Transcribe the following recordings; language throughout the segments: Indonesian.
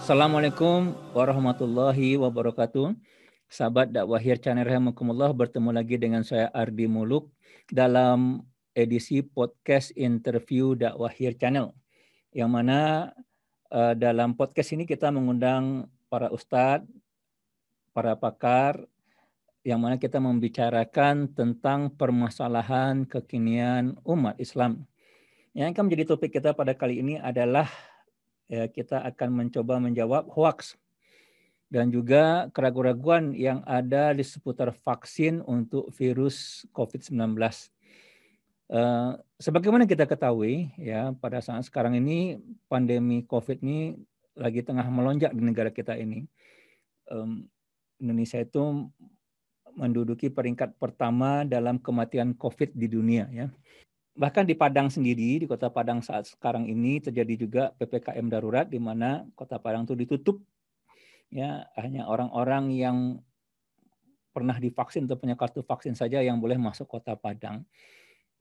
Assalamualaikum warahmatullahi wabarakatuh. Sahabat Dakwahir Channel Rahimakumullah, bertemu lagi dengan saya Ardi Muluk dalam edisi podcast interview Dakwahir Channel. Yang mana dalam podcast ini kita mengundang para ustadz, para pakar, yang mana kita membicarakan tentang permasalahan kekinian umat Islam. Yang akan menjadi topik kita pada kali ini adalah kita akan mencoba menjawab hoaks dan juga keraguan-keraguan yang ada di seputar vaksin untuk virus COVID-19. Sebagaimana kita ketahui, ya, pada saat sekarang ini pandemi COVID ini lagi tengah melonjak di negara kita ini. Indonesia itu menduduki peringkat pertama dalam kematian COVID di dunia, ya. Bahkan di Padang sendiri, di Kota Padang saat sekarang ini terjadi juga PPKM darurat, di mana Kota Padang itu ditutup, ya, hanya orang-orang yang pernah divaksin atau punya kartu vaksin saja yang boleh masuk Kota Padang.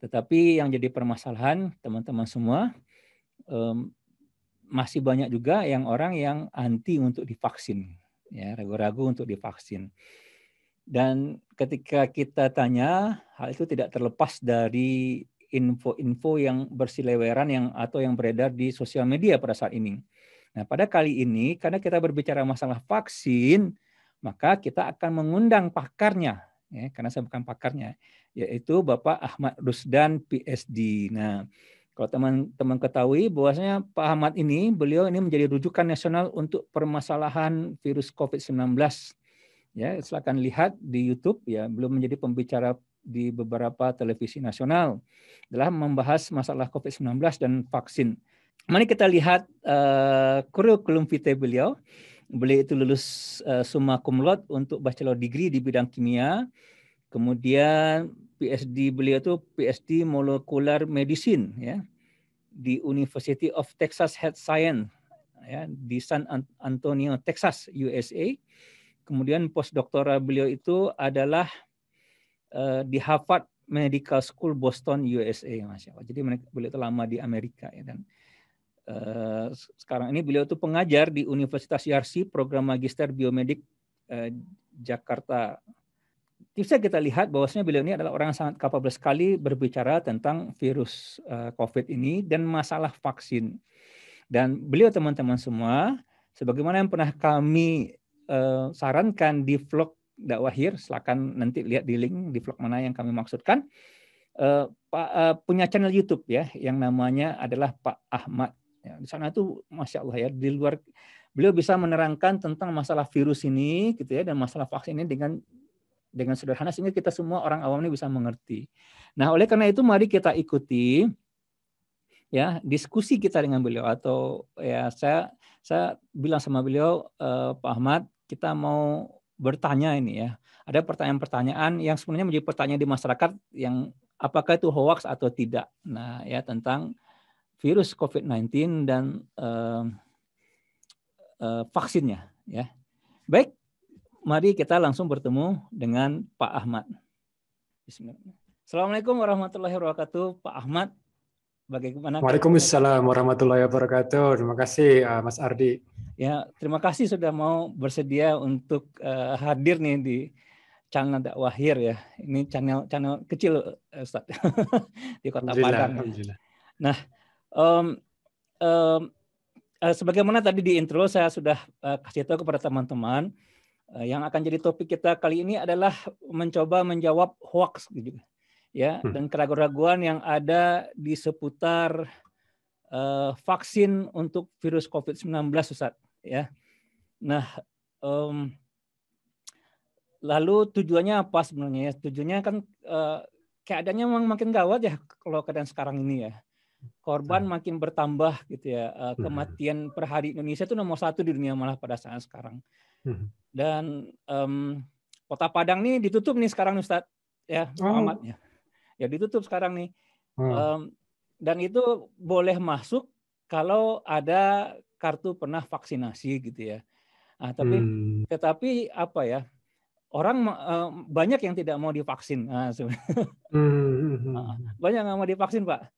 Tetapi yang jadi permasalahan teman-teman semua, masih banyak juga orang yang anti untuk divaksin, ya, ragu-ragu untuk divaksin. Dan ketika kita tanya, hal itu tidak terlepas dari info-info yang berseliweran atau yang beredar di sosial media pada saat ini. Nah, pada kali ini karena kita berbicara masalah vaksin, maka kita akan mengundang pakarnya, ya, karena saya bukan pakarnya, yaitu Bapak Ahmad Rusdan, PhD. Nah, kalau teman-teman ketahui bahwasanya Pak Ahmad beliau ini menjadi rujukan nasional untuk permasalahan virus COVID-19. Ya, silakan lihat di YouTube, ya, belum menjadi pembicara di beberapa televisi nasional dalam membahas masalah COVID-19 dan vaksin. Mari kita lihat kurikulum vitae beliau. Beliau itu lulus summa cum laude untuk bachelor degree di bidang kimia. Kemudian PhD beliau itu PhD Molecular Medicine, ya, di University of Texas Health Science, ya, di San Antonio, Texas, USA. Kemudian postdoktoral beliau itu adalah di Harvard Medical School Boston, USA, Masya Allah. Jadi beliau itu lama di Amerika, ya, dan sekarang ini beliau itu pengajar di Universitas Yarsi, program Magister Biomedik Jakarta. Bisa kita lihat bahwasanya beliau ini adalah orang yang sangat kapabel sekali berbicara tentang virus COVID ini dan masalah vaksin. Dan beliau, teman-teman semua, sebagaimana yang pernah kami sarankan di vlog Dakwahir, silakan nanti lihat di link di vlog mana yang kami maksudkan, punya channel YouTube, ya, yang namanya adalah Pak Ahmad. Ya, di sana tuh Masya Allah, ya, di luar beliau bisa menerangkan tentang masalah virus ini, gitu ya, dan masalah vaksin ini dengan sederhana sehingga kita semua orang awam ini bisa mengerti. Nah, oleh karena itu mari kita ikuti, ya, diskusi kita dengan beliau, atau ya saya bilang sama beliau, Pak Ahmad, kita mau bertanya ini, ya. Ada pertanyaan-pertanyaan yang sebenarnya menjadi pertanyaan di masyarakat yang apakah itu hoax atau tidak. Nah, ya, tentang virus COVID-19 dan vaksinnya, ya. Baik, mari kita langsung bertemu dengan Pak Ahmad. Bismillah. Assalamualaikum warahmatullahi wabarakatuh, Pak Ahmad. Bagaimana? Waalaikumsalam warahmatullahi wabarakatuh. Terima kasih, Mas Ardi. Ya, terima kasih sudah mau bersedia untuk hadir nih di channel Dakwahir, ya. Ini channel kecil, Ustaz, di Kota Padang. Alhamdulillah. Nah, sebagaimana tadi di intro saya sudah kasih tahu kepada teman-teman, yang akan jadi topik kita kali ini adalah mencoba menjawab hoax, gitu, ya, dan keraguan-keraguan yang ada di seputar vaksin untuk virus COVID-19, Ustaz, ya. Nah, lalu tujuannya apa sebenarnya, ya? Tujuannya kan keadaannya memang makin gawat, ya, kalau keadaan sekarang ini, ya. Korban makin bertambah, gitu, ya. Kematian per hari Indonesia itu nomor 1 di dunia malah pada saat sekarang. Dan Kota Padang nih ditutup nih sekarang, Ustaz, ya, Muhammad, ya. Ya, ditutup sekarang nih. Dan itu boleh masuk kalau ada kartu pernah vaksinasi, gitu, ya. Nah, tetapi apa ya? Orang banyak yang tidak mau divaksin. Nah, banyak yang mau divaksin, Pak.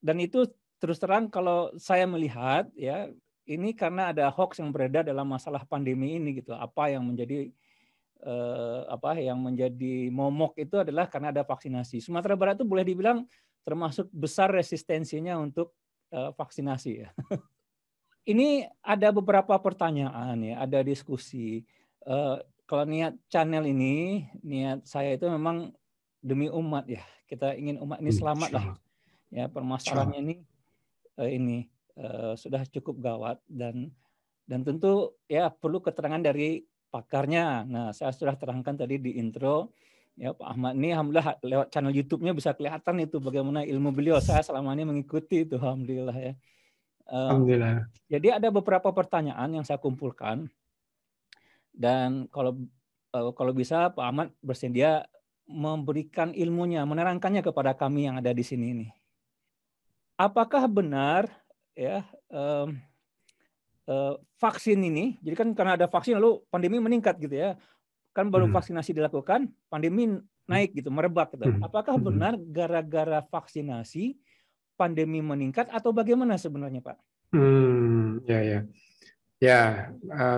Dan itu terus terang kalau saya melihat, ya, ini karena ada hoax yang beredar dalam masalah pandemi ini gitu. Apa yang menjadi momok itu adalah karena ada vaksinasi. Sumatera Barat itu boleh dibilang termasuk besar resistensinya untuk vaksinasi ya. Ini ada beberapa pertanyaan ya, ada diskusi. Kalau niat channel ini, niat saya itu memang demi umat ya. Kita ingin umat ini selamat lah. Ya, permasalahannya ini sudah cukup gawat dan tentu ya perlu keterangan dari pakarnya. Nah, saya sudah terangkan tadi di intro. Ya, Pak Ahmad ini alhamdulillah lewat channel YouTube-nya bisa kelihatan itu bagaimana ilmu beliau. Saya selama ini mengikuti itu, alhamdulillah ya. Alhamdulillah. Jadi ada beberapa pertanyaan yang saya kumpulkan dan kalau bisa Pak Ahmad bersedia memberikan ilmunya, menerangkannya kepada kami yang ada di sini ini. Apakah benar ya vaksin ini? Jadi kan karena ada vaksin lalu pandemi meningkat gitu ya. Kan baru vaksinasi dilakukan, pandemi naik gitu, merebak gitu. Apakah benar gara-gara vaksinasi pandemi meningkat atau bagaimana sebenarnya, Pak?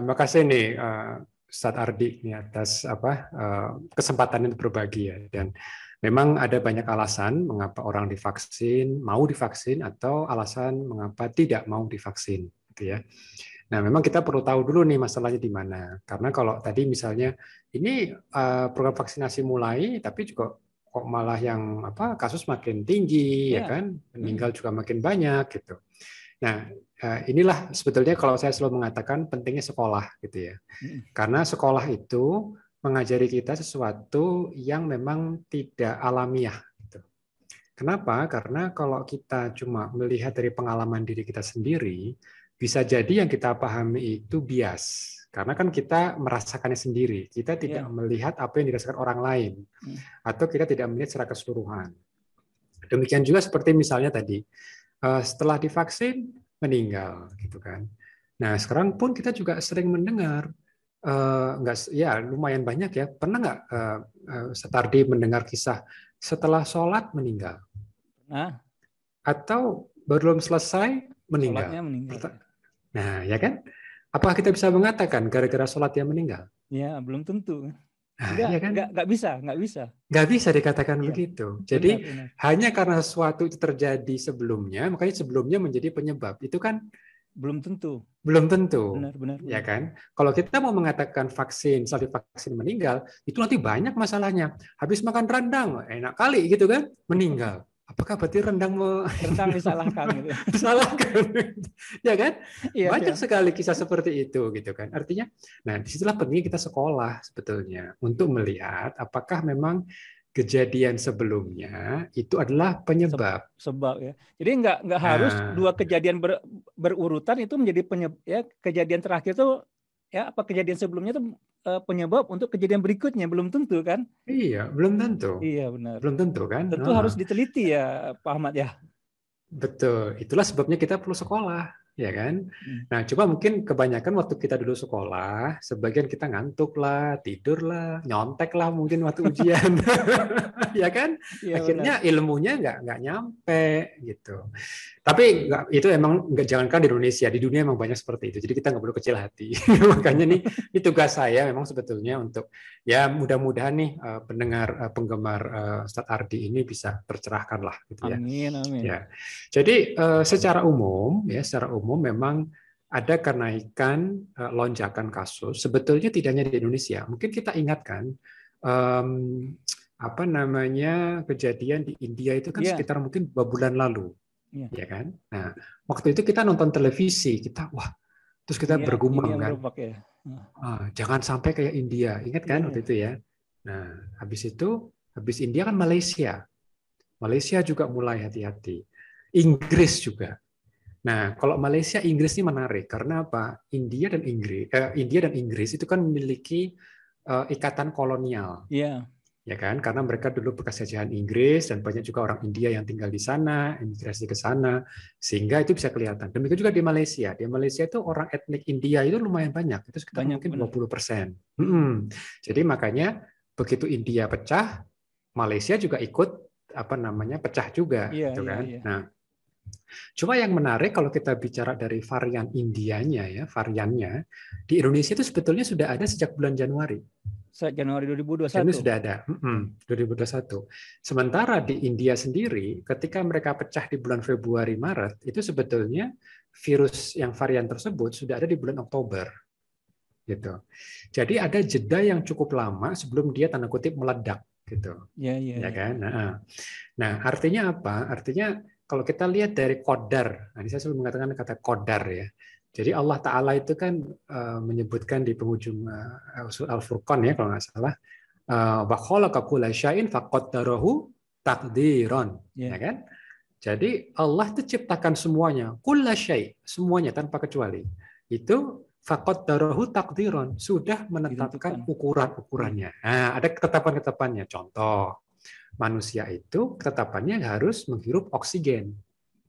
Makasih nih Ustadz Ardi nih atas kesempatan untuk berbagi ya. Dan memang ada banyak alasan mengapa orang mau divaksin atau alasan mengapa tidak mau divaksin, gitu ya. Nah, memang kita perlu tahu dulu nih masalahnya di mana. Karena kalau tadi misalnya ini program vaksinasi mulai, tapi juga kok malah yang kasus makin tinggi, ya kan, meninggal juga makin banyak gitu. Nah, inilah sebetulnya kalau saya selalu mengatakan pentingnya sekolah gitu ya. Karena sekolah itu mengajari kita sesuatu yang memang tidak alamiah. Gitu. Kenapa? Karena kalau kita cuma melihat dari pengalaman diri kita sendiri, bisa jadi yang kita pahami itu bias. Karena kan kita merasakannya sendiri. Kita tidak melihat apa yang dirasakan orang lain. Atau kita tidak melihat secara keseluruhan. Demikian juga seperti misalnya tadi, setelah divaksin meninggal gitu kan. Nah sekarang pun kita juga sering mendengar lumayan banyak ya. Pernah nggak Setardi mendengar kisah setelah sholat meninggal? Atau belum selesai meninggal? Nah ya kan? Apakah kita bisa mengatakan gara-gara sholat dia meninggal? Ya belum tentu. Ya kan? Nggak bisa. Nggak bisa dikatakan begitu. Jadi benar. Hanya karena sesuatu itu terjadi sebelumnya, makanya sebelumnya menjadi penyebab. Itu kan belum tentu. Benar. Ya kan? Kalau kita mau mengatakan setelah divaksin meninggal, itu nanti banyak masalahnya. Habis makan rendang, enak kali gitu kan, meninggal. Apakah berarti rendang disalahkan gitu? Disalahkan, ya kan? Banyak sekali kisah seperti itu gitu kan. Artinya, nah disitulah pentingnya kita sekolah sebetulnya untuk melihat apakah memang kejadian sebelumnya itu adalah penyebab. Sebab ya. Jadi nggak harus dua kejadian berurutan itu menjadi penyebab. Ya, kejadian terakhir itu ya apa kejadian sebelumnya itu penyebab untuk kejadian berikutnya, belum tentu kan? Iya, belum tentu. Iya benar. Belum tentu kan? Tentu harus diteliti ya Pak Ahmad ya. Betul. Itulah sebabnya kita perlu sekolah, ya kan? Nah, coba mungkin kebanyakan waktu kita dulu sekolah, sebagian kita ngantuk lah, tidur lah, nyontek lah mungkin waktu ujian, ya kan? Ya, akhirnya benar. Ilmunya nggak nyampe gitu. Tapi itu emang nggak, jangankan di Indonesia, di dunia emang banyak seperti itu. Jadi kita nggak perlu kecil hati. Makanya ini tugas saya memang sebetulnya untuk ya mudah-mudahan nih penggemar Ustadz Ardi ini bisa tercerahkan lah gitu ya. Amin. Ya. Jadi secara umum memang ada kenaikan lonjakan kasus. Sebetulnya tidak hanya di Indonesia. Mungkin kita ingatkan kejadian di India itu kan sekitar mungkin 2 bulan lalu. Ya kan? Nah, waktu itu kita nonton televisi, terus kita bergumam kan. Jangan sampai kayak India. Ingat kan waktu itu ya? Nah, habis India kan Malaysia. Malaysia juga mulai hati-hati. Inggris juga. Nah, kalau Malaysia, Inggris ini menarik karena apa? India dan Inggris itu kan memiliki ikatan kolonial. Ya kan? Karena mereka dulu bekas jajahan Inggris dan banyak juga orang India yang tinggal di sana, imigrasi ke sana, sehingga itu bisa kelihatan. Demikian juga di Malaysia. Di Malaysia itu orang etnik India itu lumayan banyak. Itu sekitar mungkin 20%. Jadi makanya begitu India pecah, Malaysia juga ikut pecah juga, gitu kan? Nah, Cuma yang menarik kalau kita bicara dari varian Indianya ya, variannya di Indonesia itu sebetulnya sudah ada sejak bulan Januari. Januari Januari 2021. sudah ada, 2021. Sementara di India sendiri, ketika mereka pecah di bulan Februari Maret, itu sebetulnya virus yang varian tersebut sudah ada di bulan Oktober. Gitu. Jadi ada jeda yang cukup lama sebelum dia tanda kutip meledak. Gitu. Ya kan? Nah, artinya apa? Artinya kalau kita lihat dari qadar, nah ini saya selalu mengatakan kata qadar ya. Jadi Allah Ta'ala itu kan menyebutkan di penghujung Al-Furqan ya kalau nggak salah, wa khalaqa kulla syai'in faqaddarahu taqdiran, ya kan? Jadi Allah itu ciptakan semuanya, kulla syai', semuanya tanpa kecuali. Itu faqaddarahu taqdiran, sudah menetapkan ukuran-ukurannya. Nah, ada ketetapan-ketetapannya. Contoh, manusia itu ketetapannya harus menghirup oksigen.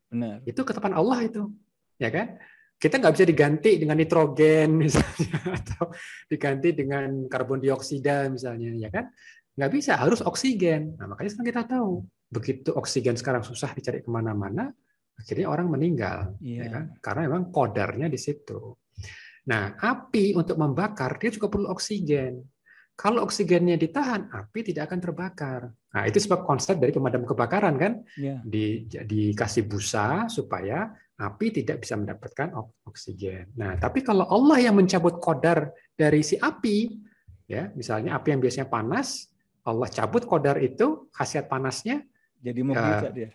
Benar. Itu ketetapan Allah itu, ya kan? Kita nggak bisa diganti dengan nitrogen misalnya, atau diganti dengan karbon dioksida misalnya, ya kan? Nggak bisa, harus oksigen. Nah, makanya sekarang kita tahu, begitu oksigen sekarang susah dicari kemana-mana, akhirnya orang meninggal, ya kan? Karena memang kodarnya di situ. Nah, api untuk membakar dia juga perlu oksigen. Kalau oksigennya ditahan, api tidak akan terbakar. Nah, itu sebab konsep dari pemadam kebakaran kan, dikasih busa supaya api tidak bisa mendapatkan oksigen. Nah, tapi kalau Allah yang mencabut qadar dari si api, ya, misalnya api yang biasanya panas, Allah cabut qadar itu, khasiat panasnya, jadi mukjizat dia.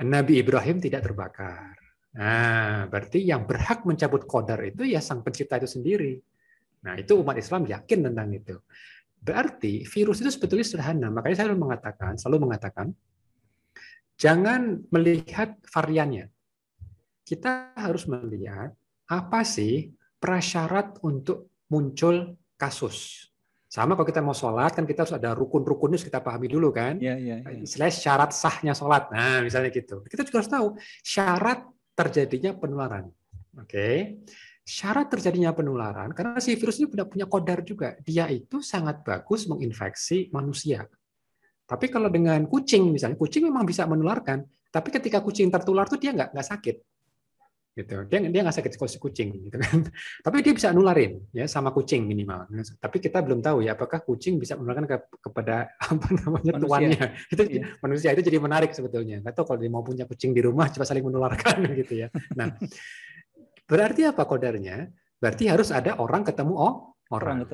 Nabi Ibrahim tidak terbakar. Nah, berarti yang berhak mencabut qadar itu ya Sang Pencipta itu sendiri. Nah, itu umat Islam yakin tentang itu. Berarti virus itu sebetulnya sederhana. Makanya saya selalu mengatakan, jangan melihat variannya. Kita harus melihat apa sih prasyarat untuk muncul kasus. Sama kalau kita mau sholat, kan kita harus ada rukun-rukunnya harus kita pahami dulu kan. Istilahnya syarat sahnya sholat. Nah, misalnya gitu. Kita juga harus tahu syarat terjadinya penularan. Oke. Syarat terjadinya penularan, karena si virus ini punya qadar juga. Dia itu sangat bagus menginfeksi manusia. Tapi kalau dengan kucing misalnya, kucing memang bisa menularkan. Tapi ketika kucing tertular tuh dia nggak sakit. Gitu. Dia nggak sakit kalau si kucing gitu kan. Tapi dia bisa nularin ya sama kucing minimal. Tapi kita belum tahu ya apakah kucing bisa menularkan kepada apa namanya manusia. Tuannya. Itu manusia itu jadi menarik sebetulnya. Nggak tahu kalau dia mau punya kucing di rumah coba saling menularkan gitu ya. Nah, berarti apa qadarnya? Berarti harus ada orang ketemu orang.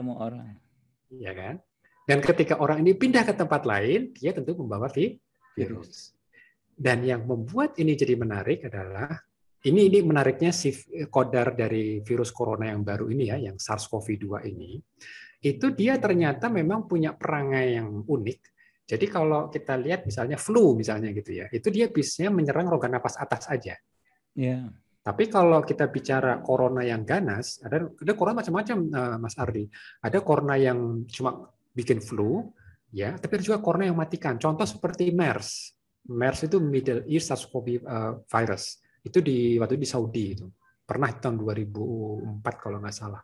Iya kan? Dan ketika orang ini pindah ke tempat lain, dia tentu membawa virus. Dan yang membuat ini jadi menarik adalah ini menariknya si qadar dari virus corona yang baru ini ya, yang SARS-CoV-2 ini, itu dia ternyata memang punya perangai yang unik. Jadi kalau kita lihat misalnya flu misalnya gitu ya, itu dia biasanya menyerang rongga napas atas aja. Tapi kalau kita bicara corona yang ganas, ada corona macam-macam, Mas Ardi. Ada corona yang cuma bikin flu, ya, tapi ada juga corona yang matikan. Contoh seperti MERS. MERS itu Middle East SARS-CoV virus. Itu waktu di Saudi itu. Pernah tahun 2004 kalau nggak salah.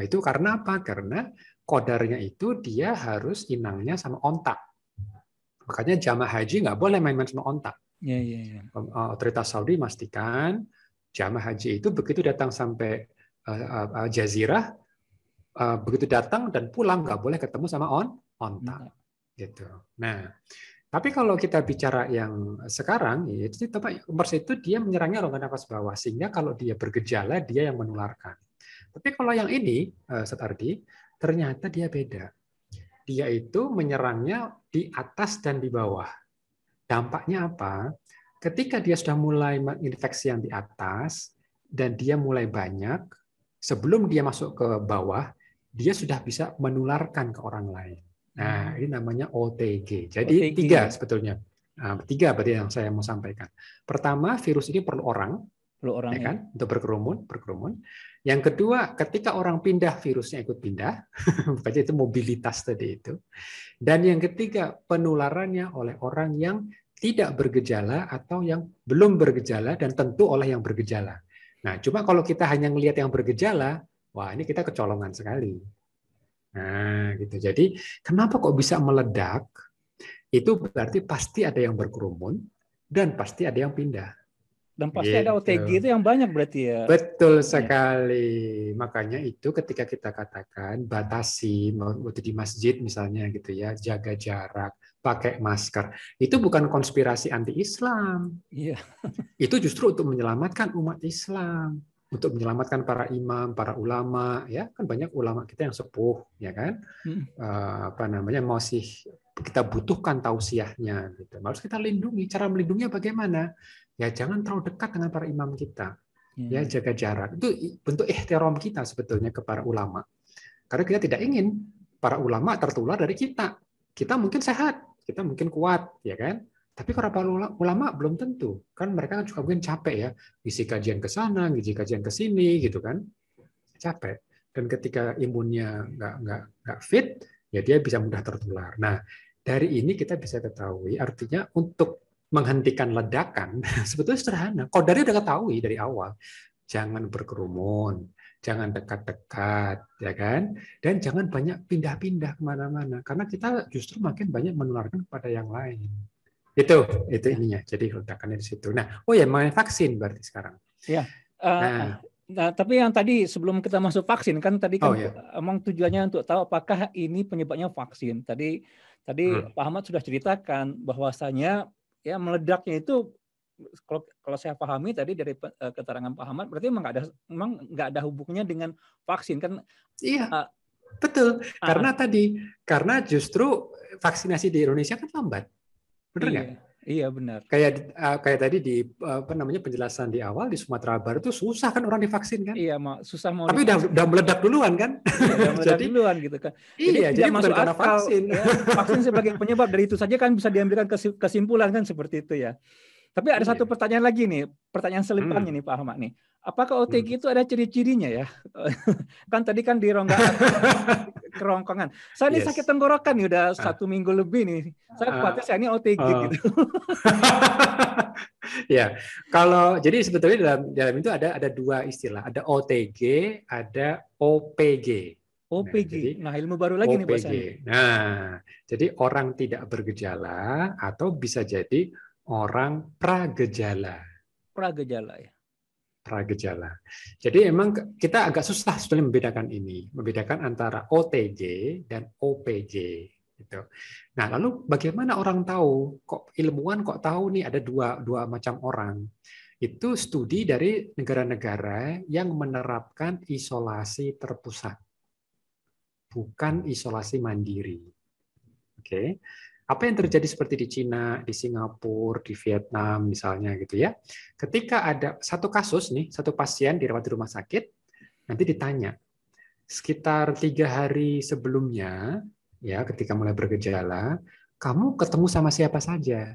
Itu karena apa? Karena qadarnya itu dia harus inangnya sama ontak. Makanya jamaah haji nggak boleh main-main sama ontak. Otoritas Saudi memastikan jamaah haji itu begitu datang sampai jazirah, begitu datang dan pulang nggak boleh ketemu sama ontak. Gitu. Nah, tapi kalau kita bicara yang sekarang, MERS itu dia menyerangnya rongga napas bawah, sehingga kalau dia bergejala dia yang menularkan. Tapi kalau yang ini, Ustaz Ardi, ternyata dia beda. Dia itu menyerangnya di atas dan di bawah. Dampaknya apa? Ketika dia sudah mulai menginfeksi yang di atas dan dia mulai banyak, sebelum dia masuk ke bawah, dia sudah bisa menularkan ke orang lain. Nah, ini namanya OTG. Jadi tiga sebetulnya. Tiga berarti yang saya mau sampaikan. Pertama, virus ini perlu orang ya kan, untuk berkerumun. Yang kedua, ketika orang pindah, virusnya ikut pindah. Makanya itu mobilitas tadi itu. Dan yang ketiga, penularannya oleh orang yang tidak bergejala atau yang belum bergejala dan tentu oleh yang bergejala. Nah, cuma kalau kita hanya melihat yang bergejala, wah ini kita kecolongan sekali. Nah, gitu. Jadi, kenapa kok bisa meledak? Itu berarti pasti ada yang berkerumun dan pasti ada yang pindah. Dan pasti ada OTG Gitu. itu yang banyak berarti ya. Betul sekali. Makanya itu ketika kita katakan batasi waktu di masjid misalnya gitu ya, jaga jarak, pakai masker. Itu bukan konspirasi anti-Islam. Iya. Itu justru untuk menyelamatkan umat Islam, untuk menyelamatkan para imam, para ulama, ya kan banyak ulama kita yang sepuh, ya kan, apa namanya masih kita butuhkan tausiahnya, gitu. Harus kita lindungi. Cara melindunginya bagaimana? Ya jangan terlalu dekat dengan para imam kita, ya jaga jarak. Itu bentuk ihtiram kita sebetulnya ke para ulama, karena kita tidak ingin para ulama tertular dari kita. Kita mungkin sehat, kita mungkin kuat, ya kan? Tapi para ulama belum tentu, kan mereka kan juga mungkin capek ya, ngisi kajian ke sana, ngisi kajian ke sini, gitu kan, capek. Dan ketika imunnya nggak fit, ya dia bisa mudah tertular. Nah, dari ini kita bisa ketahui, artinya untuk menghentikan ledakan sebetulnya sederhana. Qadarnya udah ketahui dari awal, jangan berkerumun, jangan dekat-dekat, ya kan? Dan jangan banyak pindah-pindah kemana-mana, karena kita justru makin banyak menularkan kepada yang lain. Itu ininya. Jadi ledakannya di situ. Nah, oh ya, mengenai vaksin berarti sekarang. Ya. Nah, tapi yang tadi sebelum kita masuk vaksin kan tadi kan emang tujuannya untuk tahu apakah ini penyebabnya vaksin. Tadi Pak Ahmad sudah ceritakan bahwasanya ya meledaknya itu kalau saya pahami tadi dari keterangan Pak Ahmad berarti memang nggak ada hubungannya dengan vaksin kan? Iya, betul. Karena justru vaksinasi di Indonesia kan lambat. Benar nggak? Iya benar. Kayak tadi di penjelasan di awal di Sumatera Barat itu susah kan orang divaksin kan? Iya, susah mau. Tapi udah meledak duluan kan? Udah meledak duluan gitu kan. Iya, jadi tidak masuk karena akal. Vaksin. Ya, vaksin sebagai penyebab dari itu saja kan bisa diambilkan kesimpulan kan seperti itu ya. Tapi ada satu pertanyaan lagi nih, pertanyaan selipannya nih Pak Ahmad nih. Apakah OTG itu ada ciri-cirinya ya? Kan tadi kan di rongga kerongkongan. Saya ini sakit tenggorokan nih udah 1 minggu lebih nih. Saya khawatir saya ini OTG gitu. Ya, jadi sebetulnya dalam itu ada 2 istilah, ada OTG, ada OPG. OPG. Nah, ilmu baru lagi nih Pak saya. Nah, jadi orang tidak bergejala atau bisa jadi orang pragejala. Pragejala ya. Pragejala. Jadi emang kita agak susah sebetulnya membedakan antara OTG dan OPG. Gitu. Nah, lalu bagaimana orang tahu? Kok ilmuwan kok tahu nih ada dua macam orang? Itu studi dari negara-negara yang menerapkan isolasi terpusat, bukan isolasi mandiri. Oke. Apa yang terjadi seperti di Cina, di Singapura, di Vietnam misalnya gitu ya. Ketika ada satu kasus nih, satu pasien dirawat di rumah sakit, nanti ditanya sekitar 3 hari sebelumnya, ya ketika mulai bergejala, kamu ketemu sama siapa saja?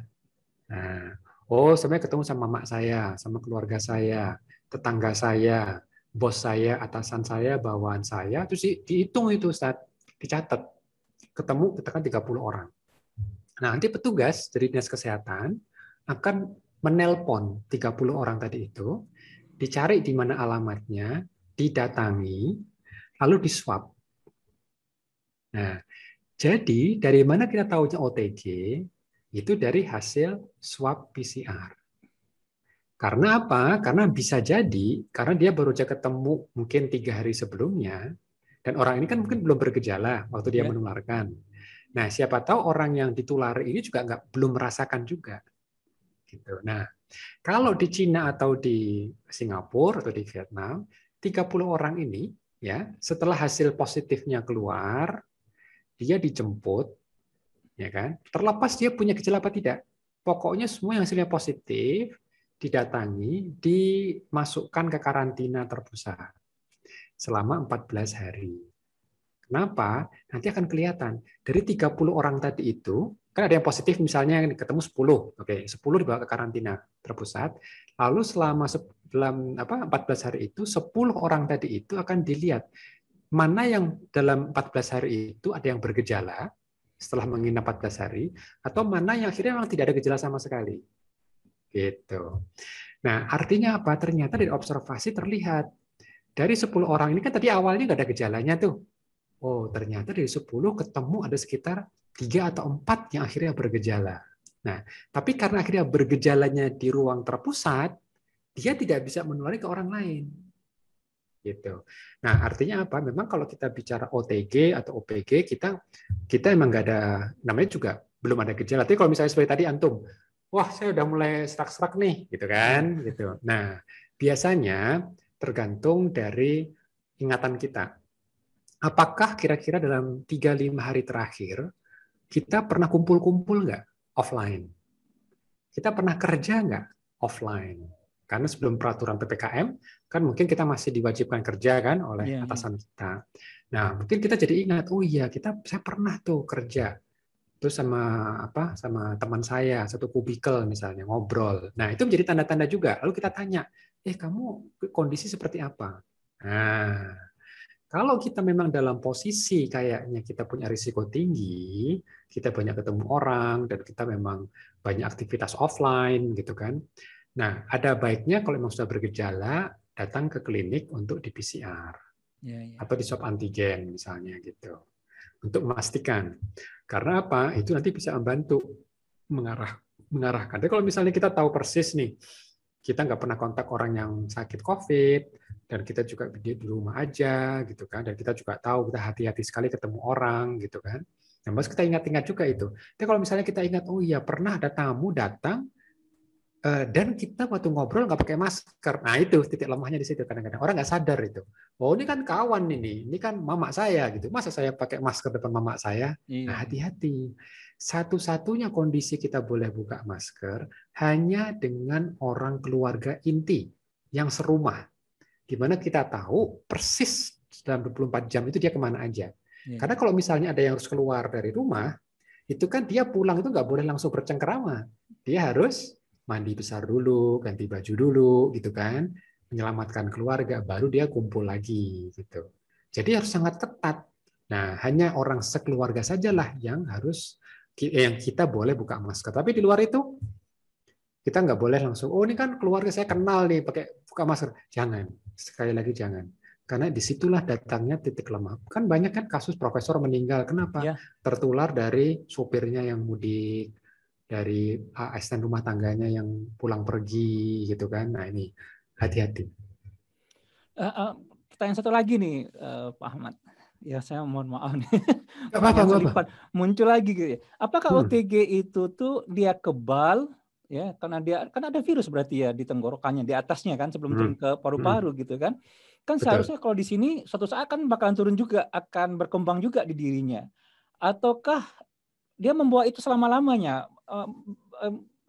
Nah, saya ketemu sama mak saya, sama keluarga saya, tetangga saya, bos saya, atasan saya, bawahan saya, terus dihitung itu Ustaz, dicatat. Ketemu katakan 30 orang. Nah, nanti petugas dari Dinas Kesehatan akan menelpon 30 orang tadi itu, dicari di mana alamatnya, didatangi, lalu diswab. Nah, jadi dari mana kita tahunya OTG? Itu dari hasil swab PCR. Karena apa? Karena bisa jadi, karena dia baru saja ketemu mungkin 3 hari sebelumnya, dan orang ini kan mungkin belum bergejala waktu dia menularkan. Nah, siapa tahu orang yang ditulari ini juga belum merasakan juga. Gitu. Nah, kalau di Cina atau di Singapura atau di Vietnam, 30 orang ini ya, setelah hasil positifnya keluar, dia dijemput, ya kan? Terlepas dia punya gejala apa tidak. Pokoknya semua yang hasilnya positif didatangi, dimasukkan ke karantina terpusat selama 14 hari. Kenapa? Nanti akan kelihatan. Dari 30 orang tadi itu, kan ada yang positif misalnya ketemu 10. Oke, 10 dibawa ke karantina terpusat. Lalu dalam 14 hari itu, 10 orang tadi itu akan dilihat mana yang dalam 14 hari itu ada yang bergejala setelah menginap 14 hari, atau mana yang akhirnya memang tidak ada gejala sama sekali. Gitu. Nah, artinya apa? Ternyata dari observasi terlihat. Dari 10 orang ini kan tadi awalnya nggak ada gejalanya tuh. Oh, ternyata dari 10 ketemu ada sekitar 3 atau 4 yang akhirnya bergejala. Nah, tapi karena akhirnya bergejalanya di ruang terpusat, dia tidak bisa menulari ke orang lain. Gitu. Nah, artinya apa? Memang kalau kita bicara OTG atau OPG, kita emang nggak ada, namanya juga belum ada gejala. Tapi kalau misalnya seperti tadi antum, wah saya udah mulai serak-serak nih, gitu kan? Gitu. Nah, biasanya tergantung dari ingatan kita. Apakah kira-kira dalam 3-5 hari terakhir kita pernah kumpul-kumpul nggak offline? Kita pernah kerja nggak offline? Karena sebelum peraturan PPKM, kan mungkin kita masih diwajibkan kerja kan oleh atasan kita. Nah, mungkin kita jadi ingat, oh iya, saya pernah tuh kerja. Terus sama teman saya, satu kubikel misalnya, ngobrol. Nah, itu menjadi tanda-tanda juga. Lalu kita tanya, kamu kondisi seperti apa? Nah, kalau kita memang dalam posisi kayaknya kita punya risiko tinggi, kita banyak ketemu orang, dan kita memang banyak aktivitas offline, gitu kan. Nah, ada baiknya kalau memang sudah bergejala, datang ke klinik untuk di PCR. Atau di swab antigen misalnya gitu. Untuk memastikan. Karena apa? Itu nanti bisa membantu mengarahkan. Tapi kalau misalnya kita tahu persis nih, kita nggak pernah kontak orang yang sakit COVID, dan kita juga di rumah aja, gitu kan. Dan kita juga tahu kita hati-hati sekali ketemu orang, gitu kan. Nah, harus kita ingat-ingat juga itu. Tapi kalau misalnya kita ingat, oh iya pernah ada tamu datang, dan kita waktu ngobrol nggak pakai masker. Nah itu titik lemahnya di situ kadang-kadang orang nggak sadar itu. Oh ini kan kawan ini kan mama saya gitu. Masa saya pakai masker depan mama saya? Nah hati-hati. Satu-satunya kondisi kita boleh buka masker hanya dengan orang keluarga inti yang serumah. Di mana kita tahu persis dalam 24 jam itu dia kemana aja. Karena kalau misalnya ada yang harus keluar dari rumah, itu kan dia pulang itu nggak boleh langsung bercengkerama. Dia harus mandi besar dulu, ganti baju dulu, gitu kan, menyelamatkan keluarga, baru dia kumpul lagi, gitu. Jadi harus sangat ketat. Nah, hanya orang sekeluarga sajalah yang kita boleh buka masker. Tapi di luar itu kita nggak boleh langsung, oh ini kan keluarga saya kenal nih pakai buka masker. Jangan, sekali lagi jangan. Karena disitulah datangnya titik lemah. Kan banyak kan kasus profesor meninggal. Kenapa? Tertular dari sopirnya yang mudik, dari asisten rumah tangganya yang pulang pergi gitu kan. Nah ini hati-hati. Pertanyaan satu lagi nih Pak Ahmad. Ya saya mohon maaf nih. Apa. Muncul lagi gitu ya. Apakah OTG itu tuh dia kebal ya karena dia kan ada virus berarti ya di tenggorokannya di atasnya kan sebelum turun ke paru-paru gitu kan. Kan seharusnya kalau di sini suatu saat kan bakalan turun juga, akan berkembang juga di dirinya. Ataukah dia membawa itu selama-lamanya?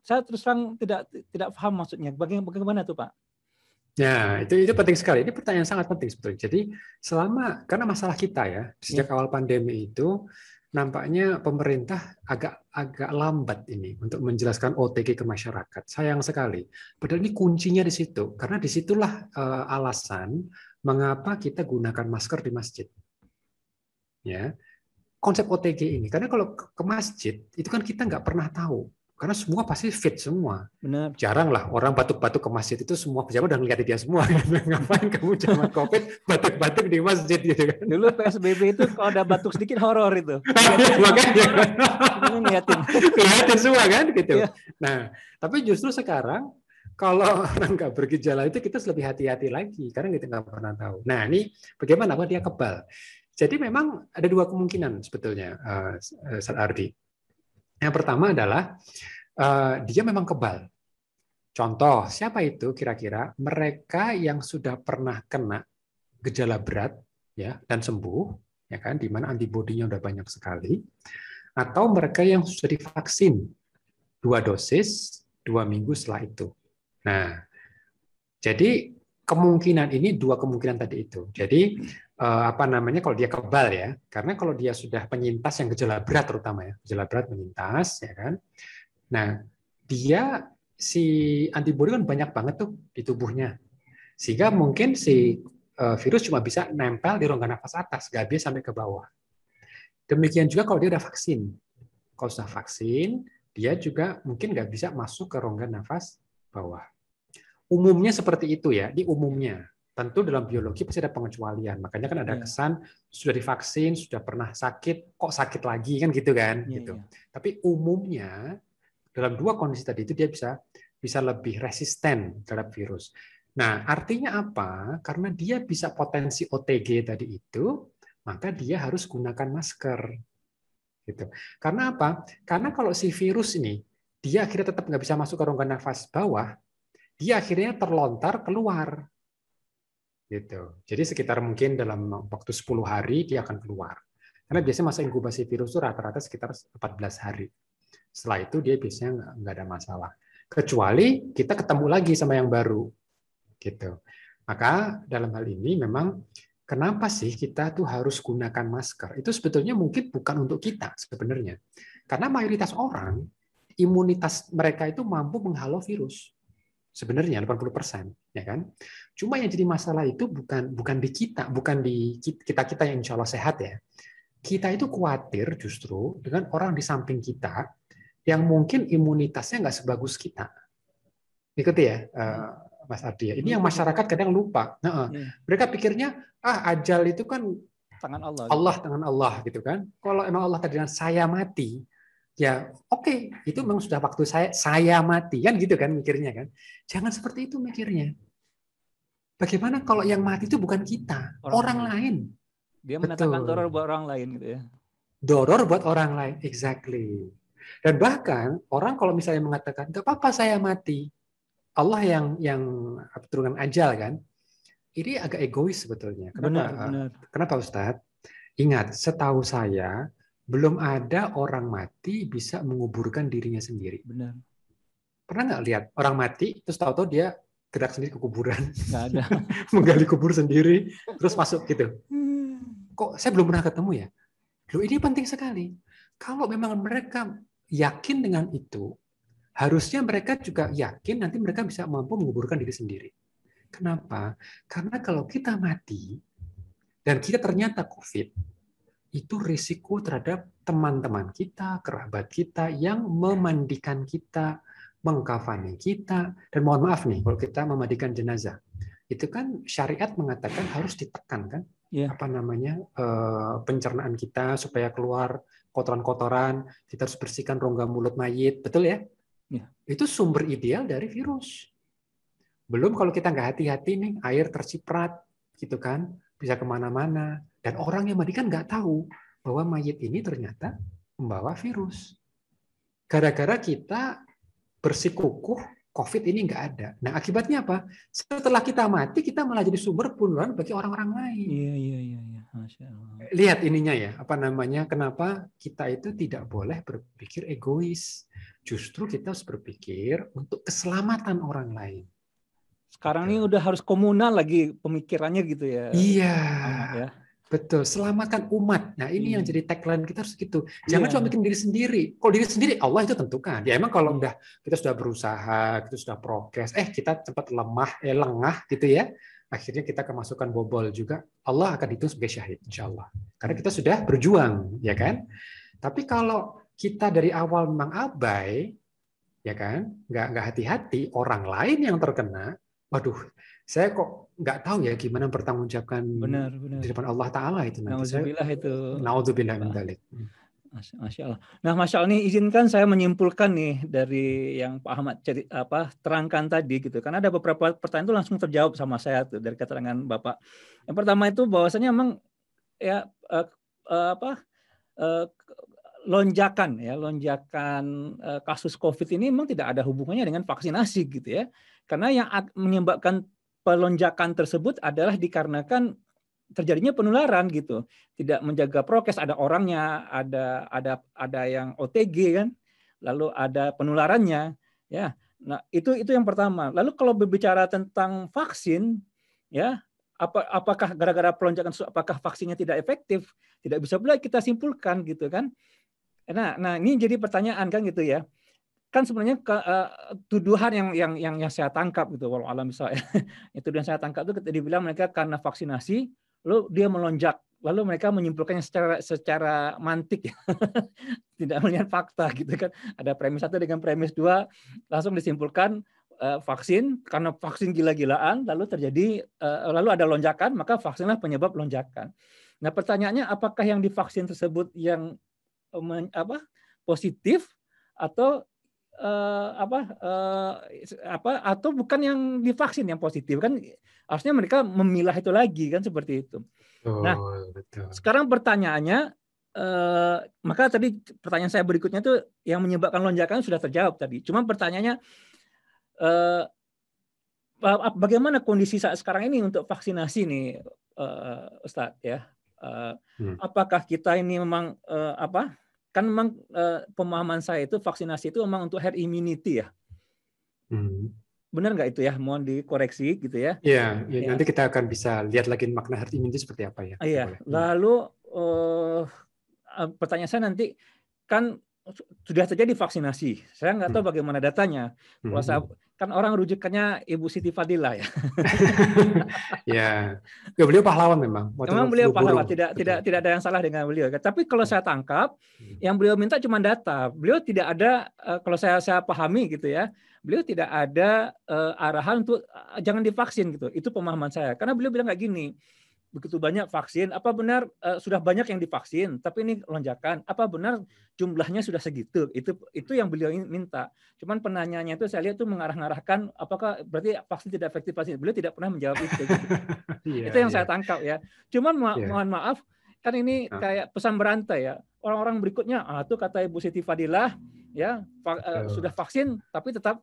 Saya terus terang tidak paham maksudnya. Bagaimana tuh Pak? Ya, itu penting sekali. Ini pertanyaan sangat penting sebetulnya. Jadi karena masalah kita ya, sejak awal pandemi itu nampaknya pemerintah agak lambat ini untuk menjelaskan OTG ke masyarakat. Sayang sekali. Padahal ini kuncinya di situ. Karena disitulah alasan mengapa kita gunakan masker di masjid. Ya, konsep OTG ini. Karena kalau ke masjid itu kan kita nggak pernah tahu. Karena semua pasti fit semua. Benar. Jarang lah orang batuk-batuk ke masjid itu semua pejabat udah ngeliat dia semua. Ngapain kamu zaman COVID batuk-batuk di masjid gitu kan? Dulu PSBB itu kalau ada batuk sedikit horor itu. Ngeliatin semua kan gitu. Nah, tapi justru sekarang kalau orang nggak bergejala itu kita lebih hati-hati lagi karena kita nggak pernah tahu. Nah, ini bagaimana apa dia kebal? Jadi memang ada dua kemungkinan sebetulnya, Ustaz Ardi. Yang pertama adalah dia memang kebal. Contoh, siapa itu kira-kira? Mereka yang sudah pernah kena gejala berat ya dan sembuh, ya kan, di mana antibodinya udah banyak sekali, atau mereka yang sudah divaksin 2 dosis 2 minggu setelah itu. Nah, jadi kemungkinan ini dua kemungkinan tadi itu. Jadi kalau dia kebal ya, karena kalau dia sudah penyintas yang gejala berat terutama ya, gejala berat penyintas ya kan. Nah, dia si antibodi kan banyak banget tuh di tubuhnya. Sehingga mungkin si virus cuma bisa nempel di rongga nafas atas, nggak bisa sampai ke bawah. Demikian juga kalau dia udah vaksin. Kalau sudah vaksin, dia juga mungkin nggak bisa masuk ke rongga nafas bawah. Umumnya seperti itu ya, di umumnya. Tentu dalam biologi pasti ada pengecualian. Makanya kan ada kesan sudah divaksin, sudah pernah sakit, kok sakit lagi kan gitu kan. Gitu. Tapi umumnya dalam dua kondisi tadi itu dia bisa bisa lebih resisten terhadap virus. Nah, artinya apa? Karena dia bisa potensi OTG tadi itu, maka dia harus gunakan masker. Gitu. Karena apa? Karena kalau si virus ini, dia akhirnya tetap nggak bisa masuk ke rongga nafas bawah, dia akhirnya terlontar keluar. Gitu. Jadi sekitar mungkin dalam waktu 10 hari dia akan keluar. Karena biasanya masa inkubasi virus itu rata-rata sekitar 14 hari. Setelah itu dia biasanya nggak ada masalah. Kecuali kita ketemu lagi sama yang baru. Gitu. Maka dalam hal ini memang kenapa sih kita tuh harus gunakan masker? Itu sebetulnya mungkin bukan untuk kita sebenarnya. Karena mayoritas orang, imunitas mereka itu mampu menghalau virus. Sebenarnya 80%, ya kan? Cuma yang jadi masalah itu bukan di kita, bukan di kita yang insya Allah sehat ya. Kita itu khawatir justru dengan orang di samping kita yang mungkin imunitasnya nggak sebagus kita. Ikuti ya, Mas Ardi. Ini yang masyarakat kadang lupa. Mereka pikirnya, ajal itu kan tangan Allah. Tangan Allah gitu kan. Kalau emang Allah takdirkan saya mati, ya oke, itu memang sudah waktu saya mati kan gitu kan mikirnya kan. Jangan seperti itu mikirnya. Bagaimana kalau yang mati itu bukan kita, orang lain. Dia mendatangkan doror buat orang lain gitu ya. Doror buat orang lain, exactly. Dan bahkan orang kalau misalnya mengatakan nggak apa-apa saya mati, Allah yang turunkan ajal kan, ini agak egois sebetulnya. Kenapa? Benar. Kenapa Ustadz? Ingat, setahu saya belum ada orang mati bisa menguburkan dirinya sendiri. Benar. Pernah nggak lihat orang mati terus tahu-tahu dia gerak sendiri ke kuburan? Nggak ada. Menggali kubur sendiri terus masuk gitu. Kok saya belum pernah ketemu ya? Loh, ini penting sekali. Kalau memang mereka yakin dengan itu, harusnya mereka juga yakin nanti mereka bisa mampu menguburkan diri sendiri. Kenapa? Karena kalau kita mati dan kita ternyata COVID, itu risiko terhadap teman-teman kita, kerabat kita yang memandikan kita, mengkafani kita, dan mohon maaf nih kalau kita memandikan jenazah, itu kan syariat mengatakan harus ditekan kan, pencernaan kita supaya keluar kotoran-kotoran, kita harus bersihkan rongga mulut mayit, betul ya? Itu sumber ideal dari virus. Belum kalau kita nggak hati-hati nih, air terciprat, gitu kan, bisa kemana-mana. Dan orang yang mandi kan nggak tahu bahwa mayit ini ternyata membawa virus. Gara-gara kita bersikukuh, COVID ini nggak ada. Nah, akibatnya apa? Setelah kita mati, kita malah jadi sumber penularan bagi orang-orang lain. Iya. Masya Allah. Lihat ininya ya, kenapa kita itu tidak boleh berpikir egois. Justru kita harus berpikir untuk keselamatan orang lain. Sekarang ini udah harus komunal lagi pemikirannya gitu ya. Iya. Ya. Betul, selamatkan umat. Nah, ini yang jadi tagline kita harus gitu. Jangan cuma bikin diri sendiri. Kalau diri sendiri Allah itu tentukan. Ya emang kalau udah kita sudah berusaha, kita sudah prokes, kita cepat lengah gitu ya. Akhirnya kita kemasukan bobol juga, Allah akan hitung sebagai syahid insyaallah. Karena kita sudah berjuang, ya kan? Tapi kalau kita dari awal memang abai, ya kan? Nggak hati-hati, orang lain yang terkena, waduh, saya kok nggak tahu ya gimana bertanggungjawabkan di depan Allah Ta'ala itu nanti. Naudzubillah min dzalik. Masya Allah. Nah, Masya Allah, ini izinkan saya menyimpulkan nih dari yang Pak Ahmad terangkan tadi gitu. Karena ada beberapa pertanyaan itu langsung terjawab sama saya tuh dari keterangan Bapak. Yang pertama itu bahwasanya memang ya lonjakan kasus COVID ini memang tidak ada hubungannya dengan vaksinasi gitu ya. Karena yang menyebabkan pelonjakan tersebut adalah dikarenakan terjadinya penularan gitu, tidak menjaga prokes, ada orangnya, ada yang OTG kan, lalu ada penularannya, ya. Nah itu yang pertama. Lalu kalau berbicara tentang vaksin, ya, apakah gara-gara pelonjakan, apakah vaksinnya tidak efektif? Tidak bisa pula kita simpulkan gitu kan. Nah ini jadi pertanyaan kan gitu ya. Kan sebenarnya tuduhan yang saya tangkap gitu, walau alam misalnya, itu yang saya tangkap itu dibilang mereka karena vaksinasi lalu dia melonjak, lalu mereka menyimpulkannya secara mantik ya. Tidak melihat fakta gitu kan. Ada premis 1 dengan premis 2 langsung disimpulkan vaksin, karena vaksin gila-gilaan lalu lalu ada lonjakan, maka vaksinlah penyebab lonjakan. Nah, pertanyaannya apakah yang divaksin tersebut yang positif atau atau bukan yang divaksin yang positif kan, harusnya mereka memilah itu lagi kan, seperti itu. Nah, Betul. sekarang pertanyaannya, maka tadi pertanyaan saya berikutnya tuh yang menyebabkan lonjakan sudah terjawab tadi. Cuma pertanyaannya, bagaimana kondisi saat sekarang ini untuk vaksinasi nih, Ustadz ya? Apakah kita ini memang kan memang pemahaman saya itu vaksinasi itu memang untuk herd immunity ya? Benar nggak itu ya? Mohon dikoreksi gitu ya. Iya, nanti kita akan bisa lihat lagi makna herd immunity seperti apa ya. Iya. Lalu pertanyaan saya nanti, kan sudah terjadi vaksinasi. Saya nggak tahu bagaimana datanya. Kalau saya, kan orang rujukannya Ibu Siti Fadilah ya. Ya, beliau pahlawan memang. Memang beliau pahlawan, tidak ada yang salah dengan beliau. Tapi kalau saya tangkap, yang beliau minta cuma data. Beliau tidak ada, kalau saya pahami gitu ya, beliau tidak ada arahan untuk jangan divaksin gitu. Itu pemahaman saya. Karena beliau bilang kayak gini, begitu banyak vaksin, apa benar sudah banyak yang divaksin, tapi ini lonjakan, apa benar jumlahnya sudah segitu? Itu yang beliau minta. Cuman penanyanya itu saya lihat itu mengarah-arahkan apakah berarti vaksin tidak efektif vaksin. Beliau tidak pernah menjawab itu. Gitu. Itu yang saya tangkap ya. Cuman mohon maaf, kan ini kayak pesan berantai ya. Orang-orang berikutnya, itu kata Ibu Siti Fadilah, ya sudah vaksin tapi tetap